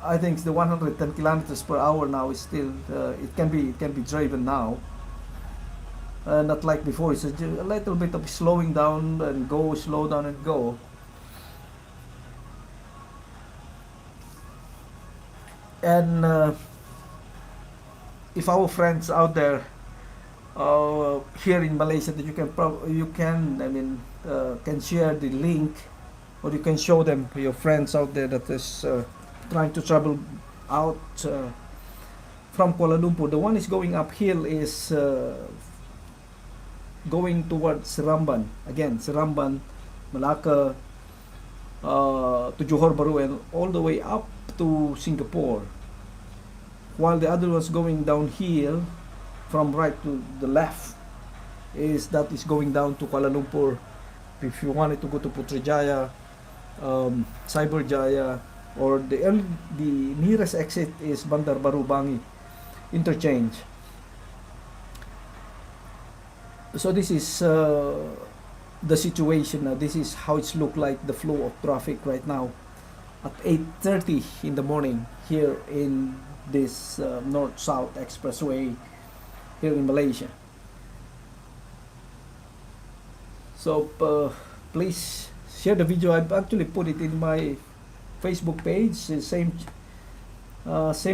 I think the 110 kilometers per hour now is still, it can be driven now. Not like before. It's a little bit of slowing down and go, slow down and go. And if our friends out there here in Malaysia, that you can, I mean, can share the link, or you can show them, your friends out there that is trying to travel out from Kuala Lumpur. The one is going uphill is going towards Seramban. Again, Seramban, Malacca, to Johor Bahru, and all the way up to Singapore. While the other one's going downhill from right to the left, is going down to Kuala Lumpur. If you wanted to go to Putrajaya, Cyberjaya, or the nearest exit is Bandar Baru Bangi interchange. So this is the situation. This is how it's look like, the flow of traffic right now at 8:30 in the morning here in this North-South Expressway here in Malaysia. So please share the video. I've actually put it in my Facebook page, same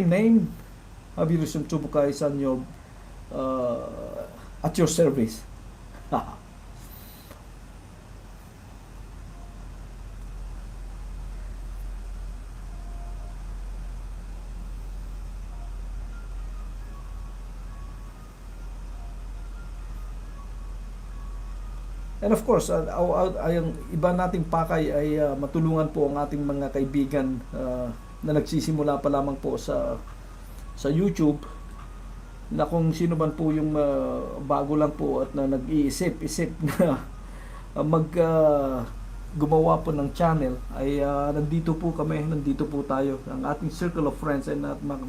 name, Habirusun Tubukai on your at your service. And of course, ang iba nating pakay ay matulungan po ang ating mga kaibigan na nagsisimula pa lamang po sa YouTube, na kung sino man po yung bago lang po at na nag-iisip na gumawa po ng channel, ay nandito po tayo, ang ating circle of friends, ay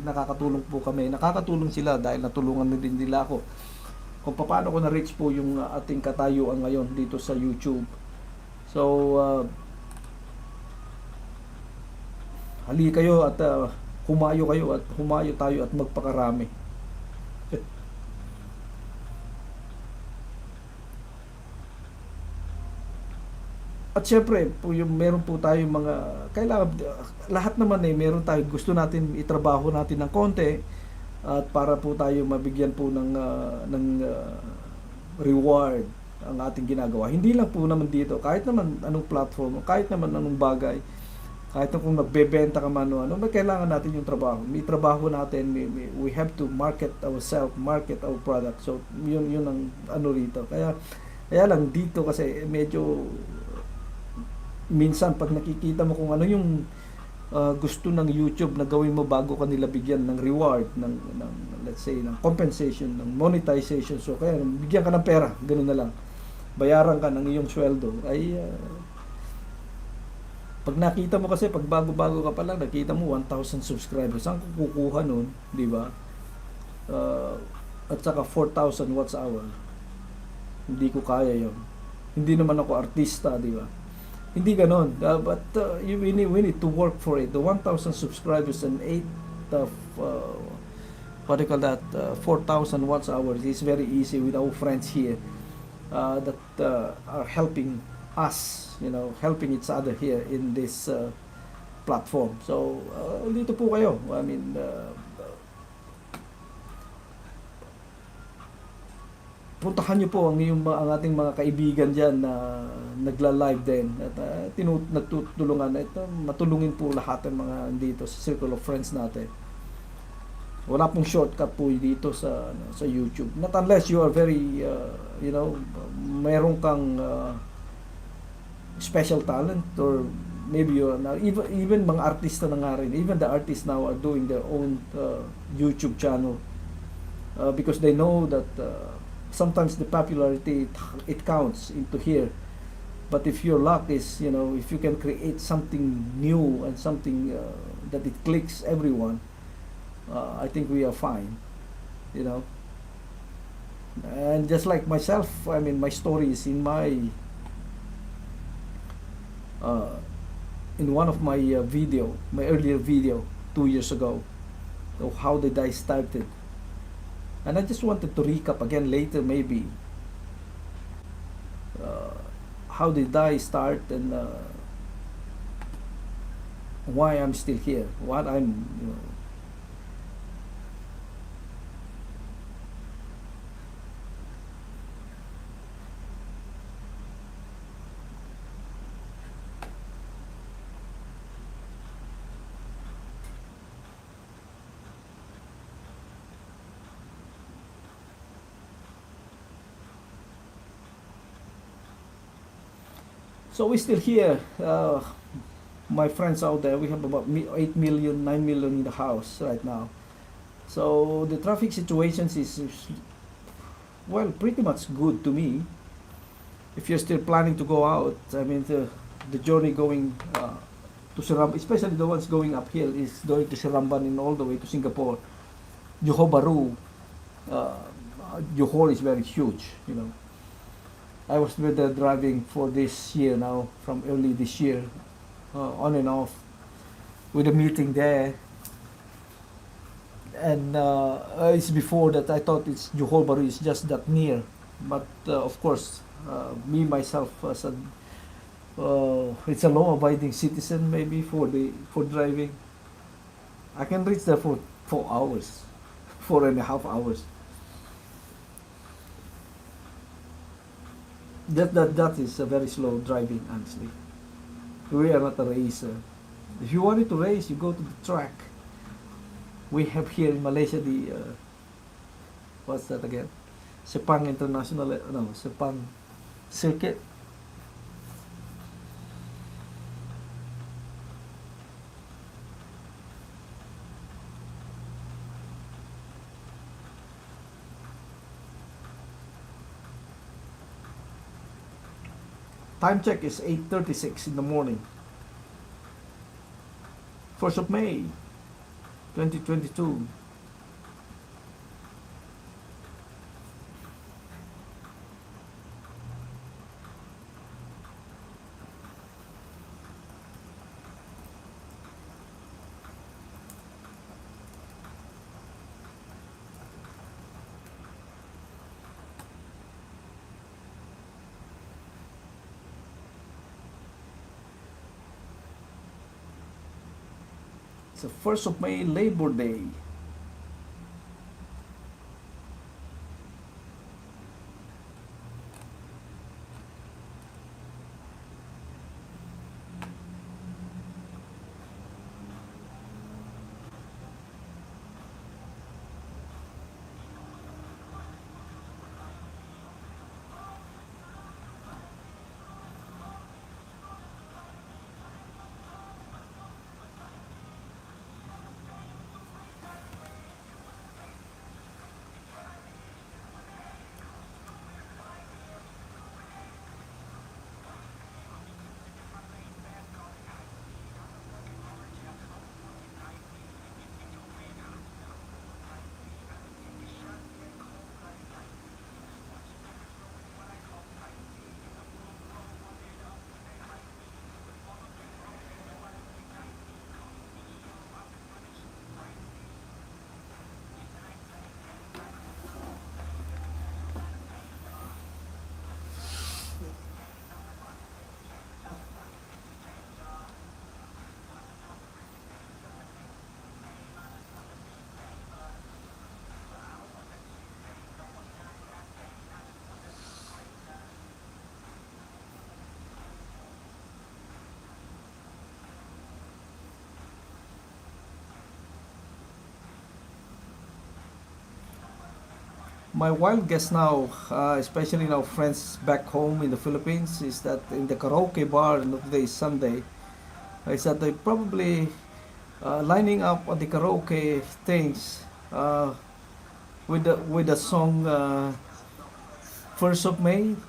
nakakatulong po kami. Nakakatulong sila dahil natulungan din nila ako kung paano ko na-reach po yung ating katayuan ngayon dito sa YouTube. So hali kayo at humayo tayo at magpakarami. At syempre po, yung meron po tayo mga kailangan, lahat naman meron tayo gusto natin itrabaho natin ng konti, at para po tayo mabigyan po ng reward ang ating ginagawa. Hindi lang po naman dito, kahit naman anong platform, kahit naman anong bagay, kahit kung nagbebenta ka man may kailangan natin yung trabaho. May trabaho natin, we have to market ourselves, market our product. So yun ang rito. Kaya lang dito kasi medyo minsan pag nakikita mo kung ano yung gusto ng YouTube na gawin mo bago kanila bigyan ng reward, ng let's say ng compensation, ng monetization, so kaya bigyan ka ng pera, ganoon na lang, bayaran ka ng iyong sweldo, ay pag nakita mo kasi, pag bago-bago ka pa lang, nakita mo 1,000 subscribers, saan ko kukuha nun, di ba? At saka 4,000 watts hour, hindi ko kaya yon. Hindi naman ako artista, di ba? Hindi ganon, but we need to work for it. The 1,000 subscribers and 4,000 watts hours is very easy with our friends here that are helping us, helping each other here in this platform. So dito po kayo. I mean, puntahan niyo po ang ating mga kaibigan diyan na nagla-live din at nagtutulungan at matulungin po lahat ng mga dito sa circle of friends natin. Wala pong shortcut po dito sa YouTube. Not unless you are very mayroon kang special talent, or maybe you're even mga artista na nga rin. Even the artists now are doing their own YouTube channel because they know that sometimes the popularity it counts into here, but if your luck is if you can create something new and something that it clicks everyone, I think we are fine, and just like myself, I mean, my story is in my in one of my my earlier video 2 years ago, of how did I started. And I just wanted to recap again later, maybe, how did I start and why I'm still here, what I'm So we still here. My friends out there, we have about 8 million, 9 million in the house right now. So the traffic situations is well, pretty much good to me. If you're still planning to go out, I mean, the journey going to Siram, especially the ones going uphill, is going to Siramban and all the way to Singapore. Johor Bahru, uh, Johor is very huge, you know. I was with the driving for this year now, from early this year, on and off, with a meeting there. And it's before that I thought it's Johor Bahru is just that near, but of course, me myself as a it's a law-abiding citizen maybe for driving. I can reach there for 4 hours, 4.5 hours. That is a very slow driving, honestly. We are not a racer. If you wanted to race, you go to the track. We have here in Malaysia the what's that again? Sepang International, no, Sepang Circuit. Time check is 8:36 in the morning. 1st of May, 2022. It's the 1st of May, Labor Day. My wild guess now, especially now friends back home in the Philippines, is that in the karaoke bar, and today is Sunday, is that they probably lining up on the karaoke things with the song 1st of May.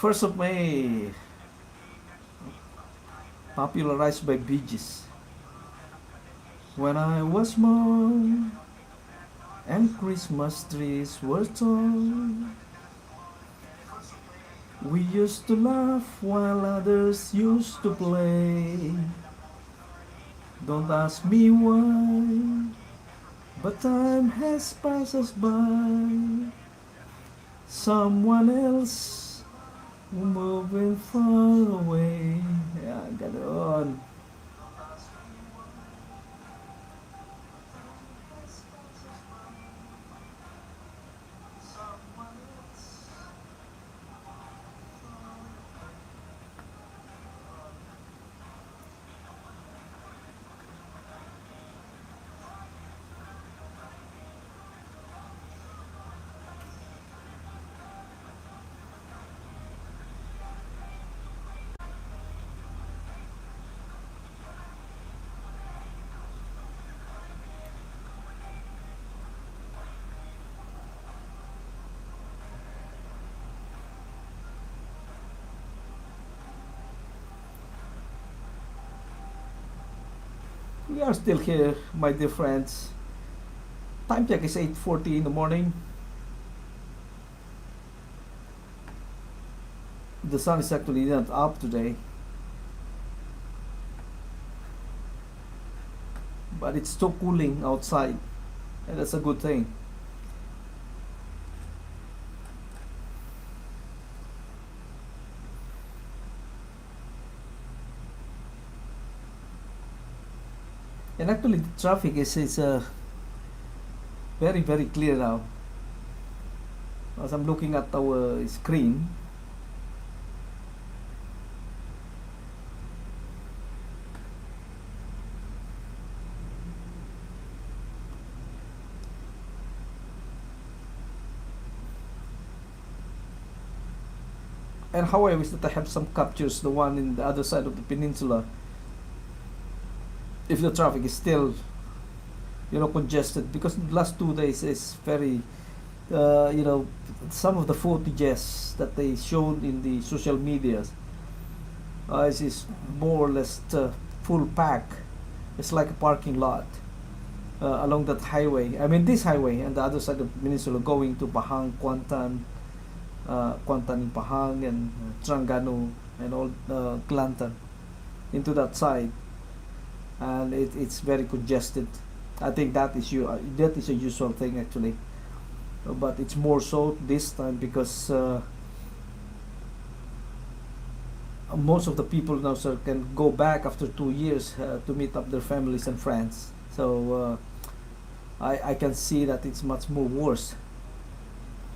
First of May, popularized by Bee Gees. When I was small and Christmas trees were tall, we used to laugh while others used to play. Don't ask me why, but time has passed us by. Someone else moving far away. Yeah, ganon. We are still here, my dear friends. Time check is 8:40 in the morning. The sun is actually not up today, but it's still cooling outside, and that's a good thing. And actually, the traffic is very very clear now. As I'm looking at our screen, and how I wish that I have some captures, the one in the other side of the peninsula, if the traffic is still, congested, because the last 2 days is very, some of the footages that they showed in the social medias, is more or less full pack. It's like a parking lot along that highway. I mean, this highway and the other side of the peninsula going to Pahang, Kuantan in Pahang, and Terengganu, and all Kelantan into that side, and it's very congested. I think that is a usual thing actually, but it's more so this time because most of the people now, sir, can go back after 2 years to meet up their families and friends. So I can see that it's much more worse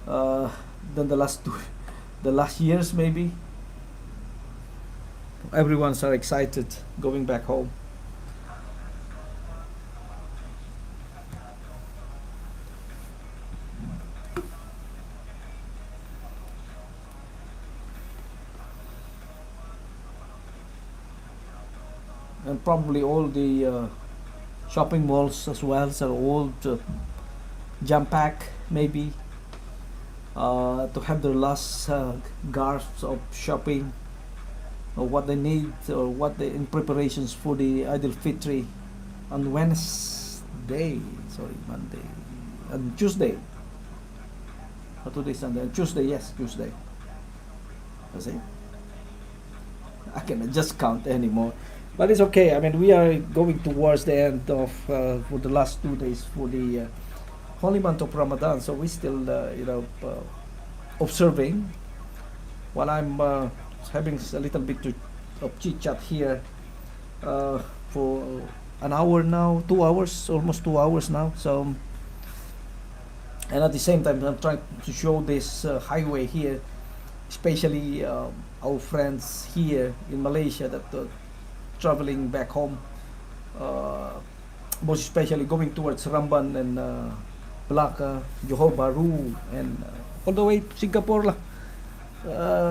than the last years maybe. Everyone's are excited going back home. And probably all the shopping malls as well are all jam packed maybe to have their last gasps of shopping, or what they need, or what they in preparations for the Idul Fitri on Monday and Tuesday. Today Sunday and Tuesday, yes, Tuesday. That's it. I cannot just count anymore. But it's okay. I mean, we are going towards the end of for the last 2 days for the holy month of Ramadan. So we still, observing while I'm having a little bit of chit chat here for an hour now, 2 hours, almost 2 hours now. So, and at the same time, I'm trying to show this highway here, especially our friends here in Malaysia that traveling back home, most especially going towards Ramban and Melaka, Johor Bahru, and all the way to Singapore lah.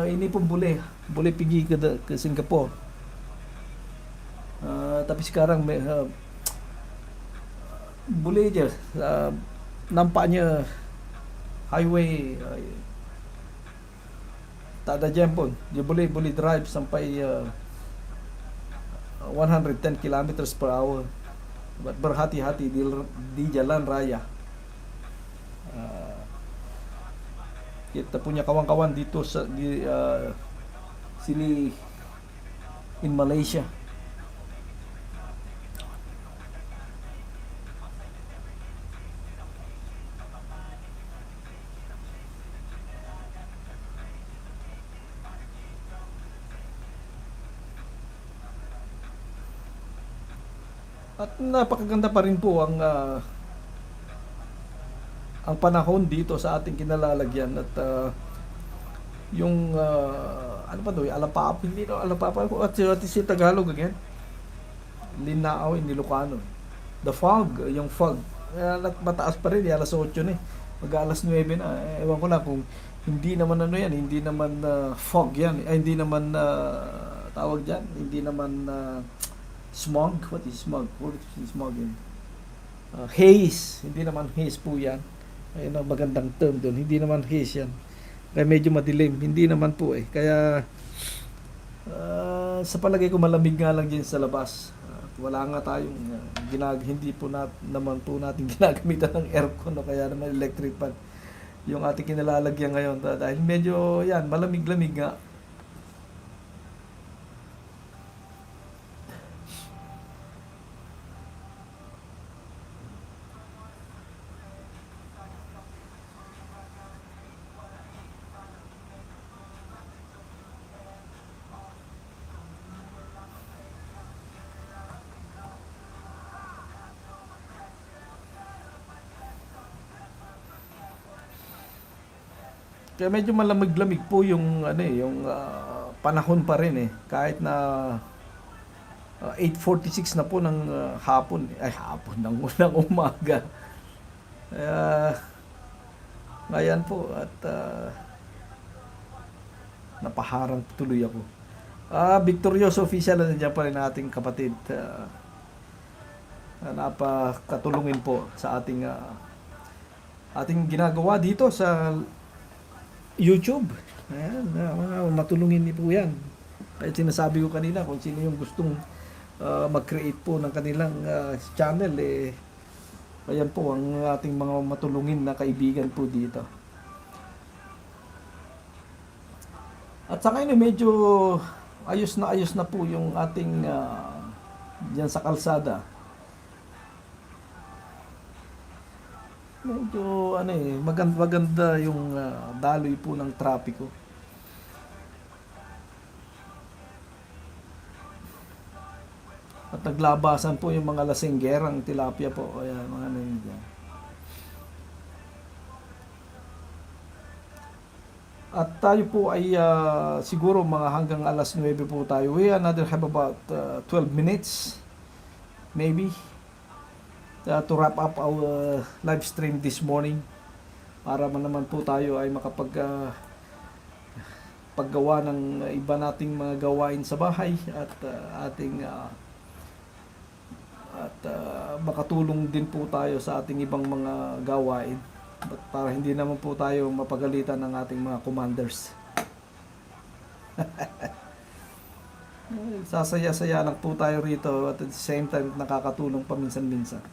Ini pun boleh pergi ke Singapore. Tapi sekarang boleh je, nampaknya highway tak ada jam pun. Dia boleh drive sampai 110 kilometers per hour. But berhati-hati di jalan raya. Kita punya kawan-kawan dito di sini in Malaysia. At napakaganda pa rin po ang panahon dito sa ating kinalalagyan, at yung ano pa to, Alapapa, hindi no, Alapapa at si Tagalog again, Linao in Ilocano. The fog, yung fog, mataas pa rin, alas 8 na mag-alas 9 na. Ewan ko lang kung hindi naman hindi naman fog yan, hindi naman tawag dyan, hindi naman smog. What is smog? What is smog yun? Haze, hindi naman haze po yan. Ayun ang magandang term doon. Hindi naman haze yan. Kaya medyo madilim. Hindi naman po Kaya sa palagay ko malamig nga lang dyan sa labas. wala nga tayong hindi po naman po natin ginagamitan ng aircon o kaya naman electric fan yung ating kinalalagyan ngayon dahil medyo yan malamig-lamig nga. Kaya medyo malamig-lamig po yung yung panahon pa rin kahit na 8:46 na po ng hapon ay hapon ng umaga. Kaya ngayon po at napaharang tuloy ako. Victorioso official na nandiyan pa rin ating kapatid. Napakatulungin po sa ating ginagawa dito sa YouTube. Ayan, mga matulungin niyo po yan. Kaya sinasabi ko kanina kung sino yung gustong mag-create po ng kanilang channel ayan po ang ating mga matulungin na kaibigan po dito. At sa ngayon medyo ayos na po yung ating diyan sa kalsada. Medyo maganda yung daloy po ng trapiko. At naglabasan po yung mga lasenggerang tilapia po. Ayan, mga nandiyan. At tayo po ay siguro mga hanggang alas 9 po tayo. We another have about 12 minutes maybe to wrap up our live stream this morning para naman po tayo ay paggawa ng iba nating mga gawain sa bahay at makatulong din po tayo sa ating ibang mga gawain para hindi naman po tayo mapagalitan ng ating mga commanders. Sasaya-saya lang po tayo rito at at the same time nakakatulong paminsan-minsan.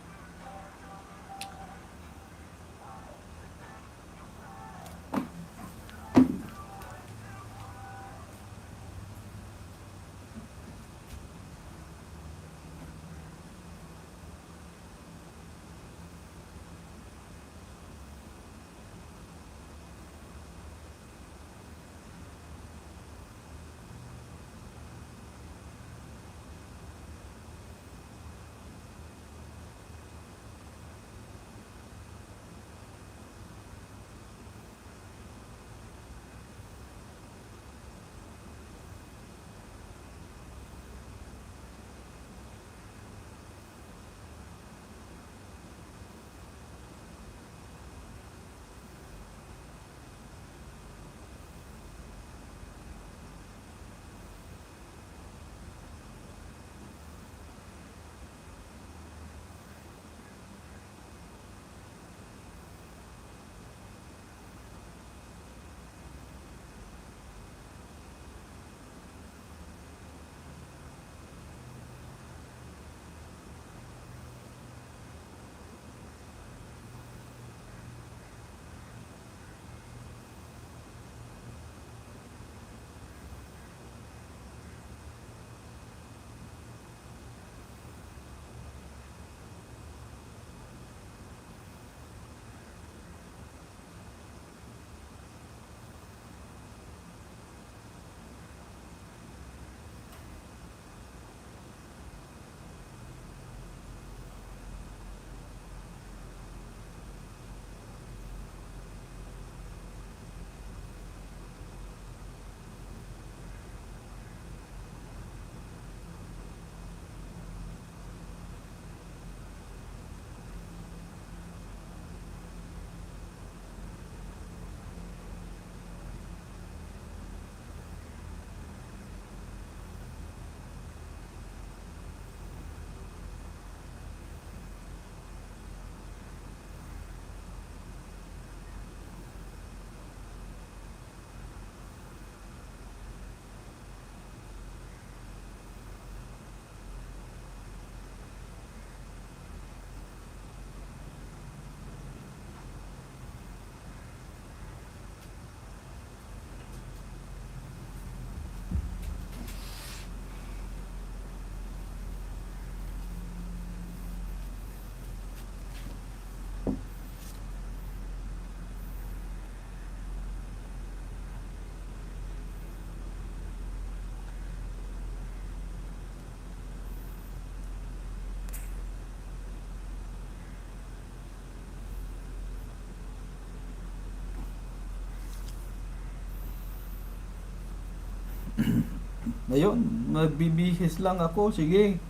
Ngayon, magbibihis lang ako. Sige.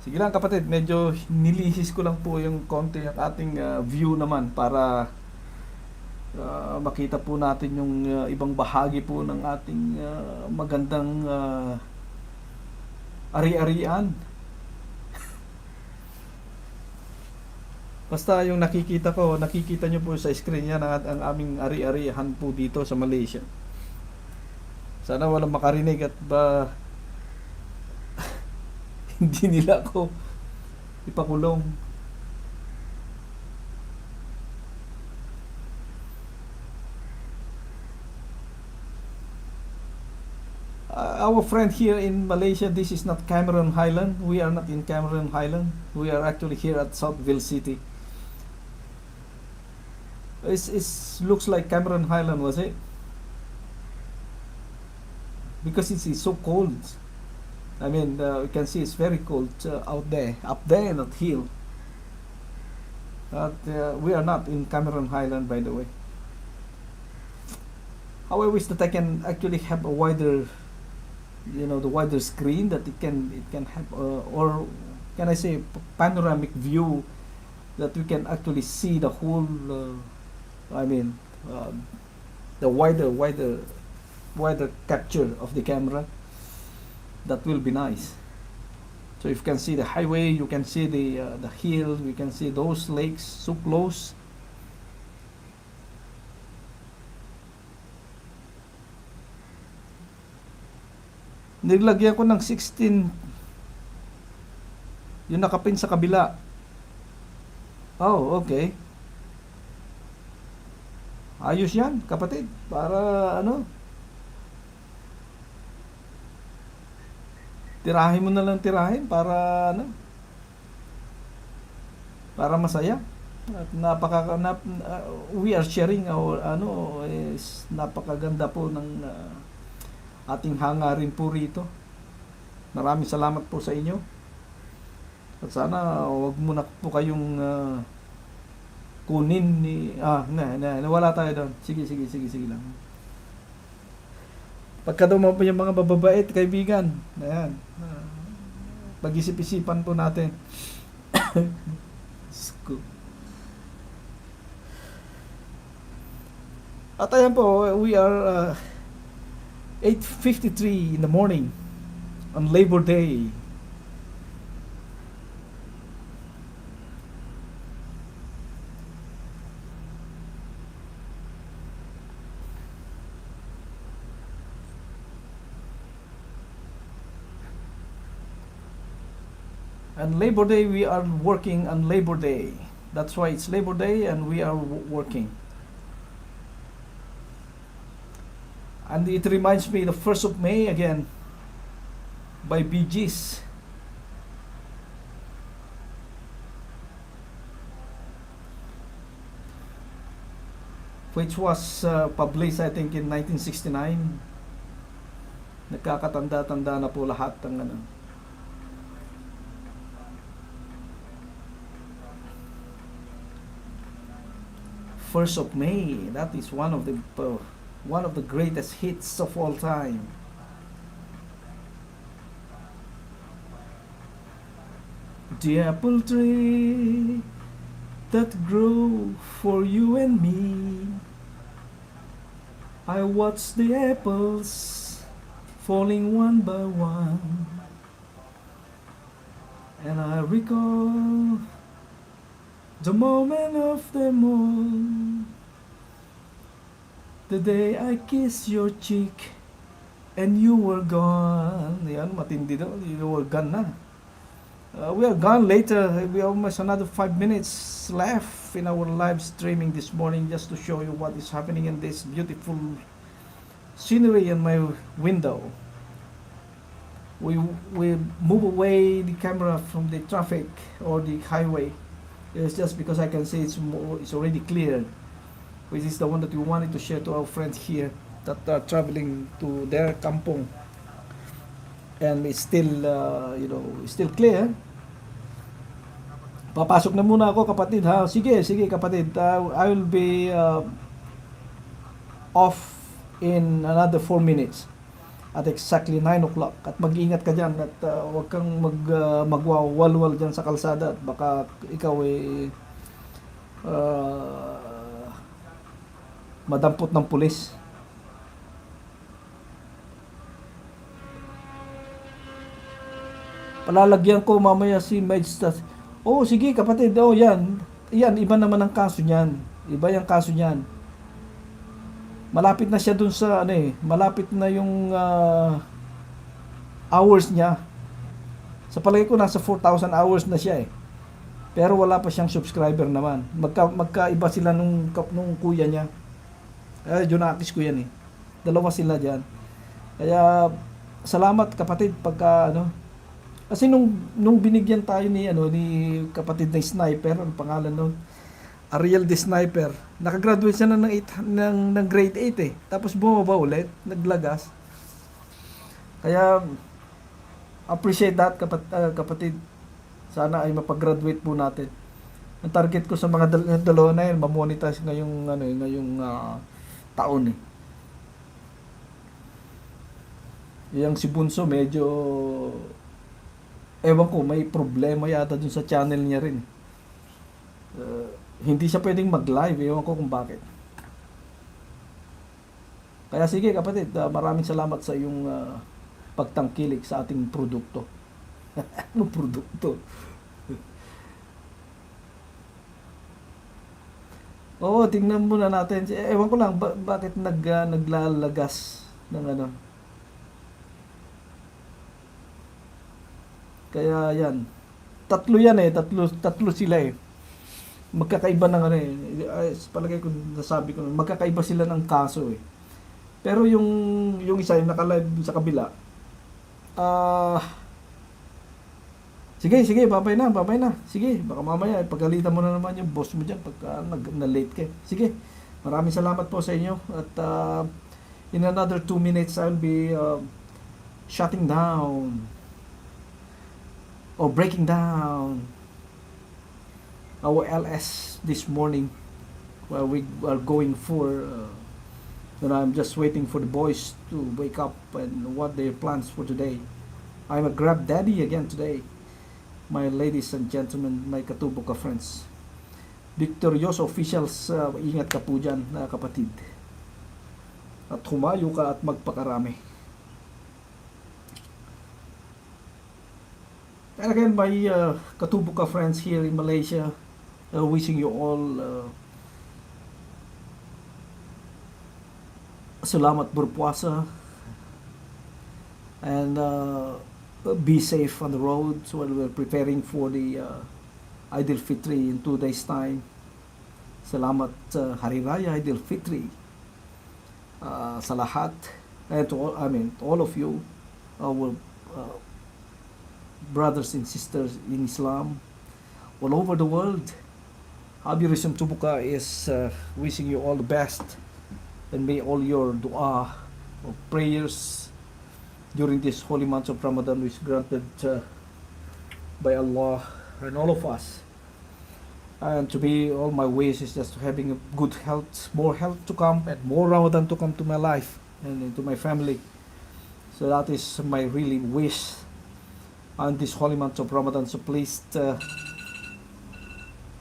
Sige lang kapatid, medyo nilihis ko lang po yung konti at ating view naman para makita po natin yung ibang bahagi po ng ating magandang ari-arian. Basta yung nakikita ko, nakikita nyo po sa screen yan ang aming ari-arihan po dito sa Malaysia. Sana walang makarinig at hindi nila ako ipakulong. Our friend here in Malaysia, this is not Cameron Highland. We are not in Cameron Highland. We are actually here at Southville City. It looks like Cameron Highland, was it? Because it's so cold. I mean, you can see it's very cold out there. Up there, not here. But we are not in Cameron Highland, by the way. How I wish that I can actually have a wider, the wider screen that it can have, or can I say, panoramic view that we can actually see the whole. The wider capture of the camera. That will be nice. So if you can see the highway, you can see the hills, you can see those lakes so close. Nilagyan ko ng 16 yung nakapin sa kabila. Oh, okay. Ayos yan, kapatid. Para tirahin mo na lang para para masaya. At we are sharing our is napakaganda po ng ating hangarin po rito. Maraming salamat po sa inyo. At sana wag mo na po kayong kunin nawala tayo doon. Sige lang. Pagka daw po yung mga bababait, kaibigan, ayan, pag-isip-isipan po natin. At ayan po, we are 8:53 in the morning on Labor Day. And Labor Day, we are working on Labor Day. That's why it's Labor Day and we are working. And it reminds me the 1st of May again by Bee Gees. Which was published I think in 1969. Nagkakatanda-tanda na po lahat ng First of May, that is one of the greatest hits of all time. The apple tree that grew for you and me, I watched the apples falling one by one, and I recall the moment of them all, the day I kissed your cheek and you were gone. Yan, matindi daw. You were gone na. We are gone later. We almost another 5 minutes left in our live streaming this morning just to show you what is happening in this beautiful scenery in my window. We move away the camera from the traffic or the highway. It's just because I can see it's already clear, which is the one that we wanted to share to our friends here that are traveling to their kampong, and it's still still clear. Papasok na muna ako, kapatid, ha. Sige kapatid, I will be off in another 4 minutes. at exactly 9 o'clock. At mag-ingat ka dyan at huwag kang magwawalwal dyan sa kalsada at baka ikaw madampot ng pulis. Palalagyan ko mamaya si Majestat. Oh, sige kapatid. Oh, yan. Yan, iba naman ang kaso niyan. Iba yung kaso niyan. Malapit na siya dun sa malapit na yung hours niya. Sa palagay ko nasa 4,000 hours na siya Pero wala pa siyang subscriber naman. Magkaiba sila nung kuya niya. Junakis ko yan Dalawa sila diyan. Kaya salamat kapatid pagka kasi nung binigyan tayo ni kapatid na sniper, ang pangalan noon, Ariel the Sniper. Nakagraduate siya ng grade 8 Tapos bumaba ulit, naglagas. Kaya appreciate that kapatid. Sana ay mapag-graduate po natin. Ang target ko sa mga dalawa na yan, ma-monetize ngayong taon Yung si Bunso medyo ewan ko, may problema yata dun sa channel niya rin. Hindi siya pwedeng mag-live. Ewan ko kung bakit. Kaya sige kapatid, maraming salamat sa iyong pagtangkilik sa ating produkto. Ano produkto? Oo, tingnan muna natin. Ewan ko lang, bakit naglalagas ng Kaya yan. Tatlo yan tatlo sila Magkakaiba ng palagay ko, nasabi ko, magkakaiba sila ng kaso Pero yung isa yung naka-live sa kabila. Sige, babay na. Sige, baka mamaya pagalitan mo na naman yung boss mo diyan pagka na-late ka. Sige. Maraming salamat po sa inyo at in another 2 minutes I'll be shutting down or breaking down our LS this morning while we are going for I'm just waiting for the boys to wake up and what their plans for today. I'm a grab daddy again today, my ladies and gentlemen, my katubo ka friends. Victorioso officials, ingat ka po dyan kapatid at humayo ka at magpakarami. And again, my Katubuka friends here in Malaysia, wishing you all salamat berpuasa and be safe on the roads while we're preparing for the Idul Fitri in 2 days time. Salamat Hari Raya Idul Fitri sa lahat, and to all of you, our brothers and sisters in Islam all over the world. Abi Risam Tubuka is wishing you all the best, and may all your dua or prayers during this holy month of Ramadan is granted by Allah and all of us. And to be all my wish is just having a good health, more health to come, and more Ramadan to come to my life and to my family. So that is my really wish on this holy month of Ramadan. So please,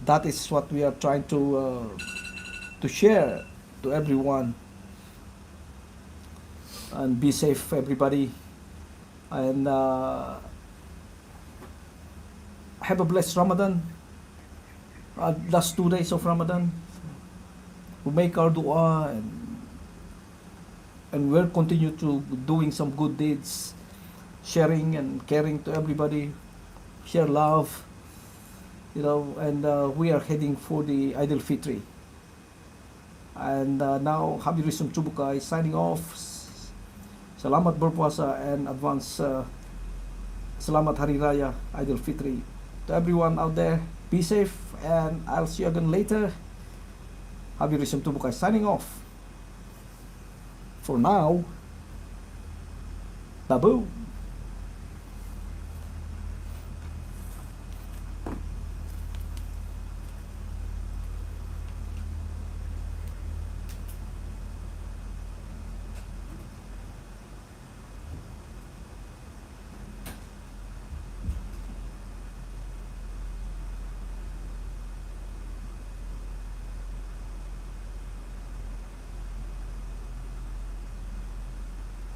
that is what we are trying to share to everyone. And be safe, everybody, and have a blessed Ramadan. Last 2 days of Ramadan, we make our dua, and we'll continue to doing some good deeds, sharing and caring to everybody, share love, and we are heading for the Idul Fitri. And now Habib Rizum Chubuka is signing off. Salamat berpuasa and advance Salamat Hari Raya Idul Fitri to everyone out there. Be safe, and I'll see you again later. Habib Rizum Chubuka is signing off. For now, taboo.